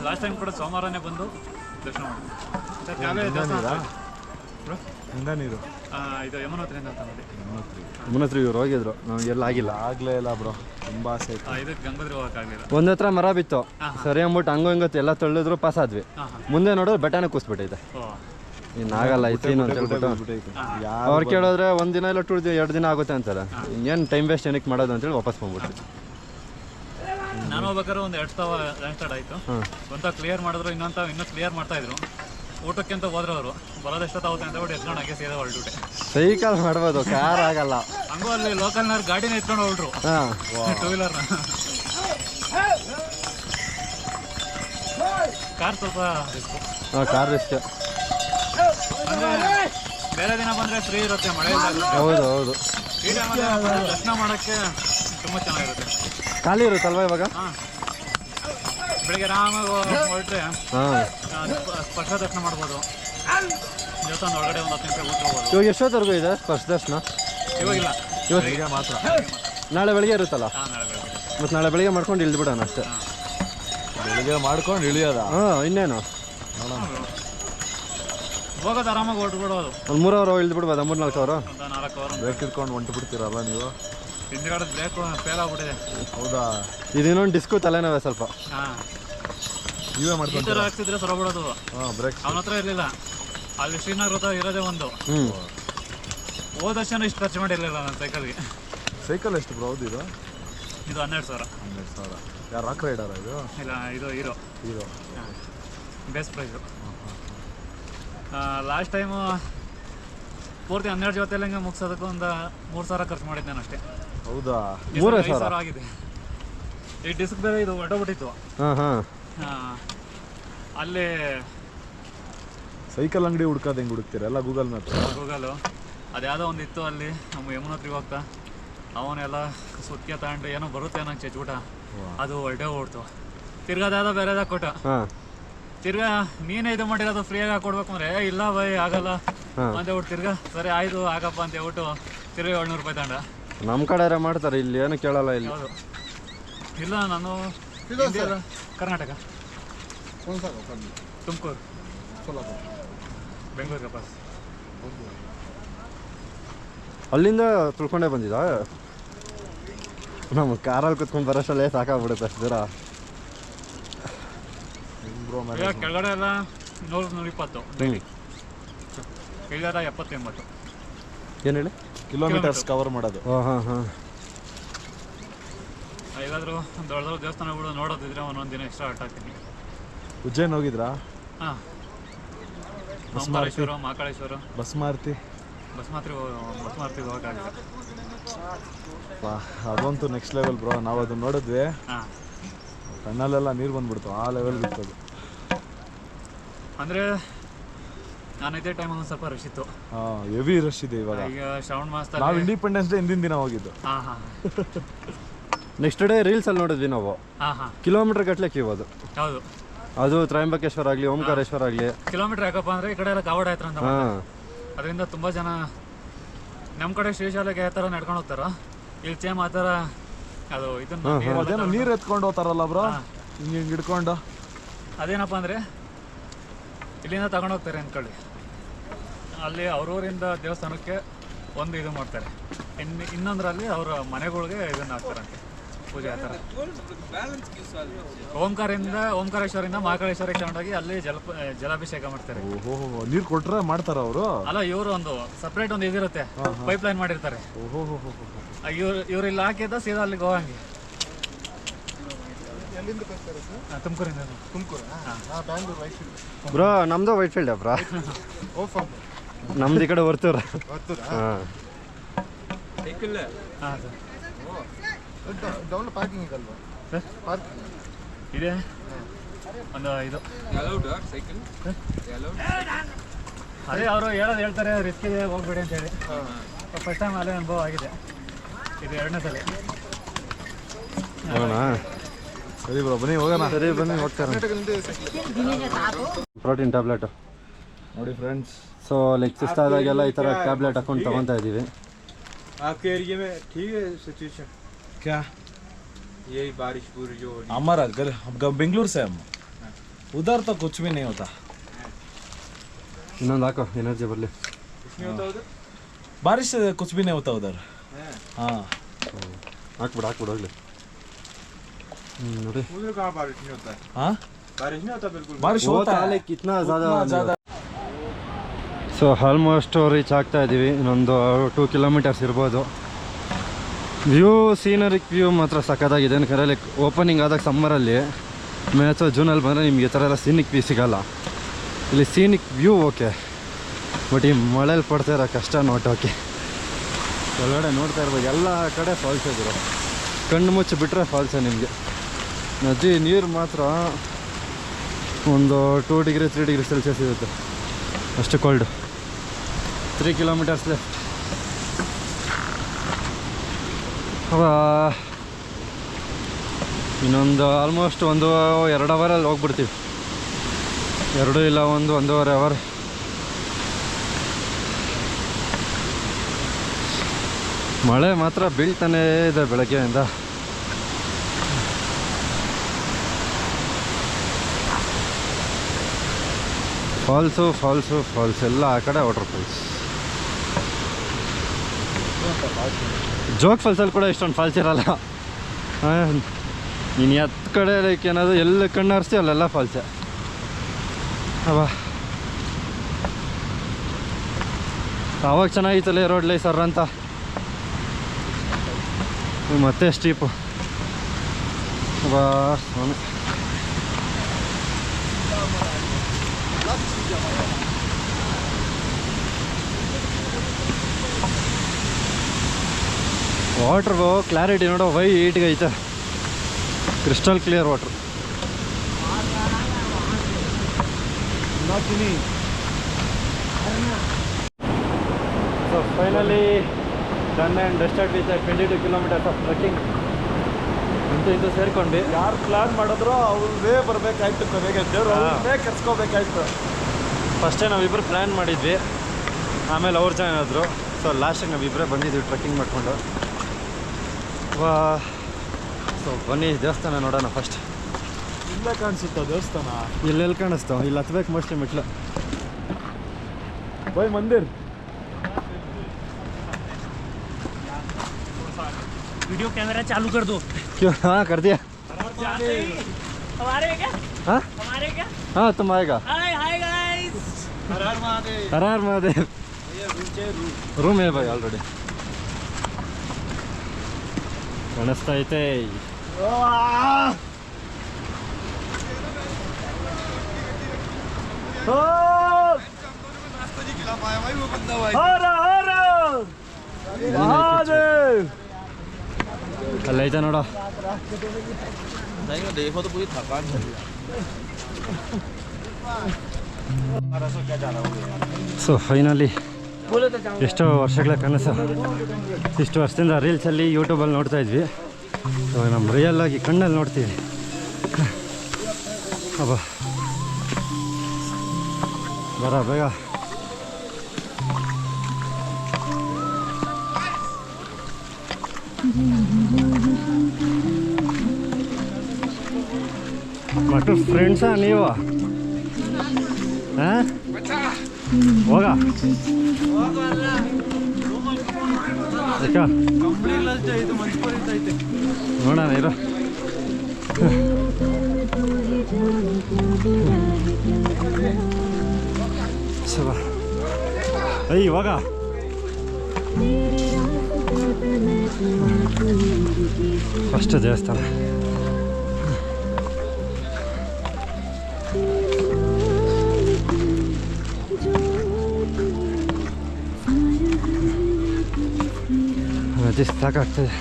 ಲಾಸ್ಟ್ ಟೈಮ್ ಕೂಡ ಸೋಮವಾರನೇ ಬಂದು ದರ್ಶನ ಮಾಡ್ತೀವಿ. ನೀರು ಇದು ಯಮನೋತ್ರಿಯಿಂದ ಅಂತ ನೋಡಿ. ಮುನ್ನತ್ರ ಇವ್ರು ಹೋಗಿದ್ರು, ನಮಗೆಲ್ಲ ಆಗಿಲ್ಲ. ಆಗಲೇ ಇಲ್ಲ ಬ್ರೋ, ತುಂಬ ಆಸೆ ಆಯ್ತು. ಇದಕ್ಕೆ ಗಂಗೋತ್ರಿ ಹೋಗೋಕ್ಕಾಗಲಿಲ್ಲ. ಒಂದು ಹತ್ರ ಮರ ಬಿತ್ತು, ಸರಿ ಅಂದ್ಬಿಟ್ಟು ಹಂಗೋ ಹಿಂಗತ್ತು ಎಲ್ಲ ತಳ್ಳಿದ್ರು, ಪಾಸ್ ಆದ್ವಿ. ಮುಂದೆ ನೋಡಿದ್ರೆ ಬೆಟ್ಟನೇ ಕೂಸ್ಬಿಟ್ಟೈತೆ. ಇನ್ನಾಗಲ್ಲ ಐತೀನು ಅಂತ ಹೇಳ್ಬಿಟ್ಟು ಅವ್ರು ಕೇಳಿದ್ರೆ 1 ದಿನ ಇಲ್ಲ 2 ದಿನ ಆಗುತ್ತೆ ಅಂತಾರೆ. ಇನ್ನೇನು ಟೈಮ್ ವೇಸ್ಟ್ ಏನಕ್ಕೆ ಮಾಡೋದು ಅಂತೇಳಿ ವಾಪಸ್ ಬಂದ್ಬಿಟ್ಟು. ನಾನು ಹೋಗ್ಬೇಕಾದ್ರೆ ಒಂದು 2 ತಾವ ಲ್ಯಾಂಡ್ ಸ್ಟಾರ್ಟ್ ಆಯಿತು. ಒಂಥ ಕ್ಲಿಯರ್ ಮಾಡಿದ್ರು, ಇನ್ನೂ ಕ್ಲಿಯರ್ ಮಾಡ್ತಾಯಿದ್ರು. ಊಟಕ್ಕೆ ಅಂತ ಹೋದ್ರೆ ಅವರು ಬರೋದು ಎಷ್ಟೊತ್ತಾಗುತ್ತೆ ಅಂತ ಬಿಟ್ಟು ಎತ್ಕೊಂಡು ಹಂಗೆ ಸೀದಾ ಹೊರಟುಬಿಟ್ಟೆ. ಸೈಕಲ್ ಮಾಡ್ಬೋದು, ಕಾರ್ ಆಗಲ್ಲ. ಹಂಗೂ ಅಲ್ಲಿ ಲೋಕಲ್ನವ್ರು ಗಾಡಿನ ಎತ್ಕೊಂಡು ಹೊರಟ್ರು, ಹಾಂ, ಟೂ ವೀಲರ್ನ. ಕಾರ್ ಸ್ವಲ್ಪ ರಿಸ್ಕು. ಹಾಂ, ಕಾರ್ ರಿಸ್ಕ್. ಅಂದರೆ ಬೇರೆ ದಿನ ಬಂದರೆ ಫ್ರೀ ಇರುತ್ತೆ, ಮಳೆ ಇಲ್ಲ. ಹೌದು ಹೌದು, ಈ ಟೈಮಲ್ಲಿ ದರ್ಶನ ಮಾಡೋಕ್ಕೆ ತುಂಬ ಚೆನ್ನಾಗಿರುತ್ತೆ. ಖಾಲಿ ಇರುತ್ತಲ್ವ ಇವಾಗ? ಹಾಂ, ಬೆಳಿಗ್ಗೆ ಆರಾಮಾಗಿ ಹೊರಟ್ರೆ ಹಾಂ. ಸ್ಪರ್ಶ ದರ್ಶನ ಮಾಡ್ಬೋದು. ದೇವಸ್ಥಾನದ ಒಳಗಡೆ ಒಂದು 10 ನಿಮಿಷ ಕೂತ್ಕೋಬೋದು. ಇವಾಗ ಎಷ್ಟೊತ್ತವರೆಗೂ ಇದೆ ಸ್ಪರ್ಶ ದರ್ಶನ? ಇವಾಗಿಲ್ಲ, ಇವತ್ತು ಮಾತ್ರ. ನಾಳೆ ಬೆಳಿಗ್ಗೆ ಇರುತ್ತಲ್ಲ? ಹಾಂ, ನಾಳೆ ಬೆಳಗ್ಗೆ. ಮತ್ತು ನಾಳೆ ಬೆಳಿಗ್ಗೆ ಮಾಡ್ಕೊಂಡು ಇಳಿದ್ಬಿಡೋಣ ಅಷ್ಟೇ. ಬೆಳಿಗ್ಗೆ ಮಾಡ್ಕೊಂಡು ಇಳಿಯೋದ? ಹಾಂ, ಇನ್ನೇನು ಹೋಗೋದು ಆರಾಮಾಗಿ ಹೊರಟ್ಬಿಡೋದು. ಒಂದು 3 ಅವರ್ ಇಳಿದ್ಬಿಡ್ಬೋದಾ? 3-4 ಅವರ್? ಒಂದು 4 ಅವರ್. ಬ್ರೇಕ್ ಇಟ್ಕೊಂಡು ಹೊಂಟು ಬಿಡ್ತೀರಲ್ಲ ನೀವು? ಹಿಂದ್ಗಡೆ ಬ್ರೇಕ್ ಫೇಲ್ ಆಗ್ಬಿಟ್ಟಿದೆ. ಹೌದಾ? ಇದು ಇನ್ನೊಂದು ಡಿಸ್ಕು ತಲೆನೋವೆ ಸ್ವಲ್ಪ. ಹಾಂ, ನೀವೇ ಈ ಮಾಡ್ಕೊಂಡು ಥರ ಹಾಕ್ಸಿದ್ರೆ ಸೊರಬಿಡೋದು. ಹಾಂ, ಬ್ರೇಕ್. ಅವನ ಹತ್ರ ಇರಲಿಲ್ಲ. ಅಲ್ಲಿ ಶ್ರೀನಗರ ಹತ್ರ ಇರೋದೇ ಒಂದು. ಹ್ಞೂ. ಹೋದ ವರ್ಷನೂ ಇಷ್ಟು ಖರ್ಚು ಮಾಡಿರಲಿಲ್ಲ ನನ್ನ ಸೈಕಲ್ಗೆ. ಸೈಕಲ್ ಎಷ್ಟು ಬ್ರೋ ಇದು? ಇದು 12,000. 12,000. ಯಾರು ರಾಕ್ ರೈಡರ ಇದು? ಇಲ್ಲ, ಇದು hero hero. Base price. Last time ಪೂರ್ತಿ 12 ಜೊತೆಲಿ ಹಂಗೆ ಮುಗಿಸೋದಕ್ಕೆ ಒಂದು 3,000 ಖರ್ಚು ಮಾಡಿದ್ದೆ ನಾನು ಅಷ್ಟೇ. ಹೌದಾ? 5,000 ಆಗಿದೆ. ಈ ಡಿಸ್ಕ್ ಬೇರೆ ಇದು ಹೊರಟೋಗ್ಬಿಟ್ಟಿತ್ತು. ಹಾಂ ಹಾಂ. ಅಲ್ಲಿ ಸೈಕಲ್ ಅಂಗಡಿ ಹುಡ್ಕೋದು ಹೆಂಗೆ ಹುಡುಕ್ತೀರ? ಎಲ್ಲ ಗೂಗಲ್ ಮ್ಯಾಪ್. ಗೂಗಲು ಅದ್ಯಾವುದೋ ಒಂದು ಇತ್ತು ಅಲ್ಲಿ ನಮ್ಮ ಯಮುನೋತ್ರಿಗೆ ಹೋಗ್ತಾ. ಅವನ್ನೆಲ್ಲ ಸುತ್ತಿಗೆ ತಗೊಂಡು ಏನೋ ಬರುತ್ತೆ ನಂಗೆ ಚಚ್ಬಿಟ್ಟ. ಅದು ಹೊರಟೇ ಓಡ್ತು. ತಿರ್ಗಾದ ಬೇರೆದಾಗ ಕೊಟ್ಟ. ಹಾಂ. ತಿರ್ಗಾ ನೀನೇ ಇದು ಮಾಡಿರೋದು ಫ್ರೀಯಾಗಿ ಹಾಕೊಡ್ಬೇಕು ಅಂದರೆ ಇಲ್ಲ ಬೈ ಆಗಲ್ಲ ಅಂತ ಹೇಳ್ಬಿಟ್ಟು ತಿರ್ಗಾ ಸರಿ ಆಯಿತು ಆಗಪ್ಪ ಅಂತ ಹೇಳ್ಬಿಟ್ಟು ತಿರ್ಗಾ 700 ರೂಪಾಯಿ ತಗೊಂಡ. ನಮ್ಮ ಕಡೆ ಮಾಡ್ತಾರೆ, ಇಲ್ಲಿ ಏನು ಕೇಳಲ್ಲ ಇಲ್ಲಿ. ಹೌದು. ಇಲ್ಲ, ನಾನು ಇಂಡಿಯಾದ ಕರ್ನಾಟಕ, ತುಮಕೂರು, ಬೆಂಗಳೂರು ವಾಪಸ್. ಅಲ್ಲಿಂದ ತುಳ್ಕೊಂಡೇ ಬಂದಿದ್ದ. ನಮ್ಮ ಕಾರಲ್ಲಿ ಕುತ್ಕೊಂಡು ಬರೋಷ್ಟಲ್ಲೇ ಸಾಕಾಗ್ಬಿಡುತ್ತೆ ಅಷ್ಟು ದೂರ. ಈಗ ಕೆಳಗಡೆ ಎಲ್ಲ 100-120 ಡೈಲಿ, ಇಳಿಯೋದ 70-80. ಏನು ಹೇಳಿ? ಕಿಲೋಮೀಟರ್ಸ್ ಕವರ್ ಮಾಡೋದು. ಹಾಂ ಹಾಂ ಹಾಂ. ಹೇಗಾದರೂ ದೊಡ್ಡ ದೊಡ್ಡ ದೇವಸ್ಥಾನಗಳು ನೋಡೋದಿದ್ರೆ ಒಂದೊಂದು ದಿನ ಎಕ್ಸ್ಟ್ರಾ ಹಾಕ್ತೀನಿ. ಉಜ್ಜೈನ್ ಹೋಗಿದ್ರಾ? ಹಾಂ, ಓಂಕಾರೇಶ್ವರ, ಮಹಾಕಾಳೇಶ್ವರ, ಭಸ್ಮಾರತಿ. ಭಸ್ಮಾರತಿಗೆ ಹೋಗೋಕ್ಕಾಗಿಲ್ಲ. ಅದಂತೂ ನೆಕ್ಸ್ಟ್ ಲೆವೆಲ್ ಬ್ರೋ. ನಾವು ಅದನ್ನ ನೋಡಿದ್ವಿ, ಹಾಂ, ಕಣ್ಣಲ್ಲೆಲ್ಲ ನೀರು ಬಂದ್ಬಿಡ್ತು, ಆ ಲೆವೆಲ್ ಬಿತ್ತದು. ಅಂದರೆ ನಾನು ಇದೇ ಟೈಮ್ ಒಂದು ಸ್ವಲ್ಪ ರಶ್ ಇತ್ತು. ಹಾಂ, ಹೆವಿ ರಶ್ ಇದೆ ಇವಾಗ. ಈಗ ಶ್ರಾವಣ ಮಾಸದಲ್ಲಿ ನಾವು ಇಂಡಿಪೆಂಡೆನ್ಸ್ ಡೇ ಹಿಂದಿನ ದಿನ ಹೋಗಿದ್ದು. ಹಾಂ ಹಾಂ. ನೆಕ್ಸ್ಟ್ ಡೇ ರೀಲ್ಸಲ್ಲಿ ನೋಡಿದ್ವಿ ನಾವು. ಹಾಂ ಹಾಂ, ಕಿಲೋಮೀಟ್ರ್ ಗಟ್ಟಲೆ ಕ್ಯೂ ಅದು. ಹೌದು. ಅದು ತ್ರಯಂಬಕೇಶ್ವರ ಆಗಲಿ, ಓಂಕಾರೇಶ್ವರ ಆಗಲಿ. ಕಿಲೋಮೀಟ್ರ್ ಯಾಕಪ್ಪ ಅಂದರೆ ಈ ಕಡೆ ಎಲ್ಲ ಕಾವಡ ಆಯ್ತು ಅಂತ. ಹಾಂ. ಅದರಿಂದ ತುಂಬ ಜನ ನಮ್ಮ ಕಡೆ ಶ್ರೀಶಾಲೆಗೆ ಯಾವ ಥರ ನಡ್ಕೊಂಡು ಹೋಗ್ತಾರೋ, ಇಲ್ಲಿ ಸೇಮ್ ಆ ಥರ ಅದು ಇದನ್ನು ಅದೇನೋ ನೀರು ಎತ್ಕೊಂಡು ಹೋಗ್ತಾರಲ್ಲ ಬ್ರೋ, ಹಿಂಗೆ ಹಿಡ್ಕೊಂಡು. ಅದೇನಪ್ಪ ಅಂದರೆ ಇಲ್ಲಿಂದ ತಗೊಂಡು ಹೋಗ್ತಾರೆ ಅಂದ್ಕೊಳ್ಳಿ, ಅಲ್ಲಿ ಅವ್ರೂರಿಂದ ದೇವಸ್ಥಾನಕ್ಕೆ ಒಂದು ಇದು ಮಾಡ್ತಾರೆ, ಇನ್ನೊಂದರಲ್ಲಿ ಅವರ ಮನೆಗಳಿಗೆ ಇದನ್ನು ಹಾಕ್ತಾರಂತೆ ಪೂಜೆ. ಆ ಥರ ಓಂಕಾರೇಶ್ವರಿಂದ ಮಹಾಕಾಳೇಶ್ವರಕ್ಕೆ ತಗೊಂಡೋಗಿ ಅಲ್ಲಿ ಜಲಾಭಿಷೇಕ ಮಾಡ್ತಾರೆ. ಓಹೋ, ನೀರು ಕೊಟ್ರೆ ಮಾಡ್ತಾರ ಅವರು? ಅಲ್ಲ, ಇವರು ಒಂದು ಸಪ್ರೇಟ್ ಒಂದು ಇದಿರುತ್ತೆ, ಪೈಪ್ ಲೈನ್ ಮಾಡಿರ್ತಾರೆ. ಓಹೋ, ಇವ್ರು ಇಲ್ಲಿ ಹಾಕಿದ್ದ ಸೀದಾ ಅಲ್ಲಿಗೆ ಹೋಗಂಗೆ. ತುಮಕೂರಿಂದ. ಬ್ರೋ ನಮ್ಮದು ವೈಟ್ ಫೀಲ್ಡ್ ಬ್ರೋ. ನಮ್ದು ಈ ಕಡೆ ವರ್ತೂರ. ಹಾಂ ಹಾಂ ಸರ್, ಪಾರ್ಕಿಂಗ್ ಇದಲ್ವಾ? ಇದೆ ಒಂದು ಇದು. ಅದೇ ಅವರು ಹೇಳ್ತಾರೆ ರಿಸ್ಕ್ ಇದೆ ಹೋಗ್ಬೇಡಿ ಅಂತ ಹೇಳಿ. ಫಸ್ಟ್ ಟೈಮ್ ಅಲ್ಲೇ ಅನುಭವ ಆಗಿದೆ, ಇದು 2ನೇ ಸಲ. ಹೌದಾ? ಸರಿ ಬ್ರೋ, ಬನ್ನಿ ಹೋಗೋಣ. ಸರಿ ಬನ್ನಿ, ಹೋಗ್ತಾರೆ. ಪ್ರೋಟೀನ್ ಟ್ಯಾಬ್ಲೆಟು ನೋಡಿ ಫ್ರೆಂಡ್ಸ್. ಸೊ ಲೈಕ್ ಸುಸ್ತಾದಾಗೆಲ್ಲ ಈ ಥರ ಟ್ಯಾಬ್ಲೆಟ್ ಹಾಕೊಂಡು ತೊಗೊತಾ ಇದ್ದೀವಿ. आपके एरिया में ठीक है सिचुएशन? क्या यही बारिश पूरी जो हमारा घर, हम बेंगलुरु से, हम उधर तो कुछ भी नहीं होता. ಇನ್ನೊಂದು ಹಾಕೋ, ಎನರ್ಜಿ ಬರಲಿ. कुछ नहीं होता उधर? बारिश से कुछ भी नहीं होता उधर. हाँ, ಹಾಕ್ಬಿಡು ಹೋಗ್ಲಿ. ನೋಡಿ, उधर कहाँ बारिश नहीं होता है? हाँ, बारिश नहीं होता बिल्कुल. बारिश होता है. ಕಿತ್ನಾ उतना ज़्यादा. ಸೊ ಆಲ್ಮೋಸ್ಟ್ ರೀಚ್ ಆಗ್ತಾ ಇದ್ದೀವಿ. ಇನ್ನೊಂದು 2 ಕಿಲೋಮೀಟರ್ಸ್ ಇರ್ಬೋದು. ವ್ಯೂ, ಸೀನರಿಕ್ ವ್ಯೂ ಮಾತ್ರ ಸಖತ್ತಾಗಿದೆ. ಯಾಕಂದರೆ ಲೈಕ್ ಓಪನಿಂಗ್ ಆದಾಗ ಸಮ್ಮರಲ್ಲಿ, ಮೇ ಅಥವಾ ಜೂನಲ್ಲಿ ಬಂದರೆ ನಿಮ್ಗೆ ಈ ಥರ ಎಲ್ಲ ಸೀನಿಕ್ ವ್ಯೂ ಸಿಗೋಲ್ಲ. ಇಲ್ಲಿ ಸೀನಿಕ್ ವ್ಯೂ ಓಕೆ, ಬಟ್ ಈ ಮಳೇಲಿ ಪಡ್ತಾ ಇರೋ ಕಷ್ಟ ನೋಟೋಕೆ. ಒಳಗಡೆ ನೋಡ್ತಾ ಇರ್ಬೋದು ಎಲ್ಲ ಕಡೆ ಫಾಲ್ಸ್ ಇದ್ರು, ಕಣ್ಣು ಮುಚ್ಚಿ ಬಿಟ್ಟರೆ ಫಾಲ್ಸೇ ನಿಮಗೆ. ನದಿ ನೀರು ಮಾತ್ರ ಒಂದು 2 ಡಿಗ್ರಿ 3 ಡಿಗ್ರಿ ಸೆಲ್ಸಿಯಸ್ ಇರುತ್ತೆ, ಅಷ್ಟು ಕೋಲ್ಡು. 3 kilometres left. ಇನ್ನೊಂದು ಆಲ್ಮೋಸ್ಟ್ 1-2 ಅವರಲ್ಲಿ ಹೋಗ್ಬಿಡ್ತೀವಿ. 2 ಇಲ್ಲ 1-1.5 ಅವರ್. ಮಳೆ ಮಾತ್ರ ಬೀಳ್ತಾನೇ ಇದೆ ಬೆಳಗ್ಗೆಯಿಂದ. ಫಾಲ್ಸು ಎಲ್ಲ ಆ ಕಡೆ ವಾಟರ್ ಫಾಲ್ಸ್. ಜೋಗ್ ಫಾಲ್ಸಲ್ಲಿ ಕೂಡ ಇಷ್ಟೊಂದು ಫಾಲ್ಸ್ ಇರಲ್ಲ. ನೀನು ಎತ್ತ ಕಡೆ ಲೈಕ್ ಏನಾದರೂ ಎಲ್ಲ ಕಣ್ಣು ಹರಿಸ್ತಿ ಅಲ್ಲೆಲ್ಲ ಫಾಲ್ಸೆ. ಆವಾಗ ಚೆನ್ನಾಗಿತ್ತಲ್ಲ ರೋಡ್ ಲೈಸರ್ ಅಂತ, ಮತ್ತೆ ಸ್ಟೀಪು. ಸ್ವಾಮಿ, ವಾಟ್ರು ಕ್ಲಾರಿಟಿ ನೋಡೋ ವೈಟ್ಗೆ ಐತೆ, crystal clear water. So finally done and dusted with 22 kilometres of trekking. ಇಂದು ಸೇರ್ಕೊಂಡ್ವಿ. ಯಾರು ಪ್ಲಾನ್ ಮಾಡಿದ್ರು ಅವ್ರೇ ಬರಬೇಕಾಯ್ತು, ಕೊನೆಗೆ ದೇವ್ರು ಅವ್ರನ್ನೇ ಕರ್ಸ್ಕೋಬೇಕಾಯ್ತು. ಫಸ್ಟೇ ನಾವಿಬ್ಬರು ಪ್ಲ್ಯಾನ್ ಮಾಡಿದ್ವಿ, ಆಮೇಲೆ ಅವ್ರು ಜಾಯ್ನ್ ಆದರು. ಸೊ ಲಾಸ್ಟಿಗೆ ನಾವಿಬ್ಬರೇ ಬಂದಿದ್ವಿ ಟ್ರೆಕ್ಕಿಂಗ್ ಮಾಡಿಕೊಂಡು. ಸೊ ಬನ್ನಿ ದೇವಸ್ಥಾನ ನೋಡೋಣ ಫಸ್ಟ್. ಇಲ್ಲೇ ಕಾಣಿಸುತ್ತಾ ದೇವಸ್ಥಾನ? ಇಲ್ಲೆಲ್ಲಿ ಕಾಣಿಸ್ತಾವ? ಇಲ್ಲಿ ಹತ್ಬೇಕು ಮೋಸ್ಟ್ಲಿ ಮೆಟ್ಲು. By Mandir. वीडियो कैमरा चालू कर दो। क्यों? हाँ कर दिया। हमारे क्या? हाँ हमारे क्या? हाँ तुम आएगा। हाय हाय गाइस। हर हर महादेव। रूम है भाई ऑलरेडी. ಕಾಣಿಸ್ತಾ ಐತೆ. ಅಲ್ಲೈತೆ ನೋಡೋ. ಸೊ ಫೈನಲಿ ಎಷ್ಟೋ ವರ್ಷಗಳ ಕನಸು, ಇಷ್ಟು ವರ್ಷದಿಂದ ರೀಲ್ಸಲ್ಲಿ ಯೂಟ್ಯೂಬಲ್ಲಿ ನೋಡ್ತಾ ಇದ್ವಿ. ಇವಾಗ ನಮ್ಮ ರಿಯಲ್ಲಾಗಿ ಕಣ್ಣಲ್ಲಿ ನೋಡ್ತೀವಿ. ಅಬ್ಬಾ ಬರ ಬೇಗ. ಮತ್ತು ಫ್ರೆಂಡ್ಸಾ ನೀವು? ಹಾಂ ಹೋಗ ನೋಡೋಣ ಇರೋ. ಅಯ್ಯ ಇವಾಗ ಫಸ್ಟ್ ದೇವಸ್ಥಾನ. ಅದೇ ಸಾಕಾಗ್ತದೆ.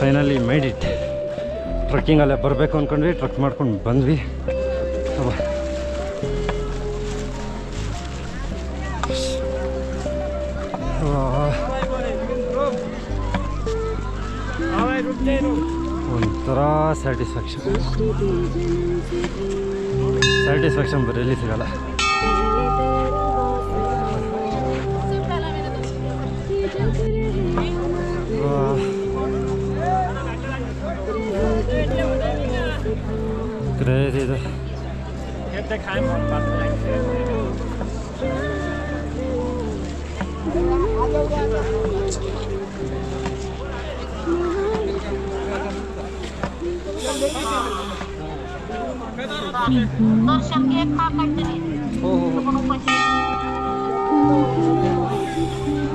Finally made it. ಟ್ರೆಕ್ಕಿಂಗಲ್ಲೇ ಬರಬೇಕು ಅಂದ್ಕೊಂಡ್ವಿ, ಟ್ರೆಕ್ ಮಾಡ್ಕೊಂಡು ಬಂದ್ವಿ. ಒಂಥರ ಸ್ಯಾಟಿಸ್ಫ್ಯಾಕ್ಷನ್ ಬರೀ ಎಲ್ಲಿ ಸಿಗಲ್ಲ. ಕ್ರೇಜ್ ಇದೆ.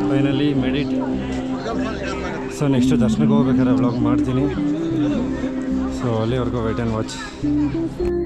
ಫೈನಲಿ ಮೆಡಿಟ್. ಸೊ ನೆಕ್ಸ್ಟ್ ದರ್ಶನಕ್ಕೆ ಹೋಗ್ಬೇಕಾದ್ರೆ ವ್ಲಾಗ್ ಮಾಡ್ತೀನಿ. ಸೊ ಅಲ್ಲಿವರೆಗೂ ವೇಟ್ ಆ್ಯಂಡ್ ವಾಚ್.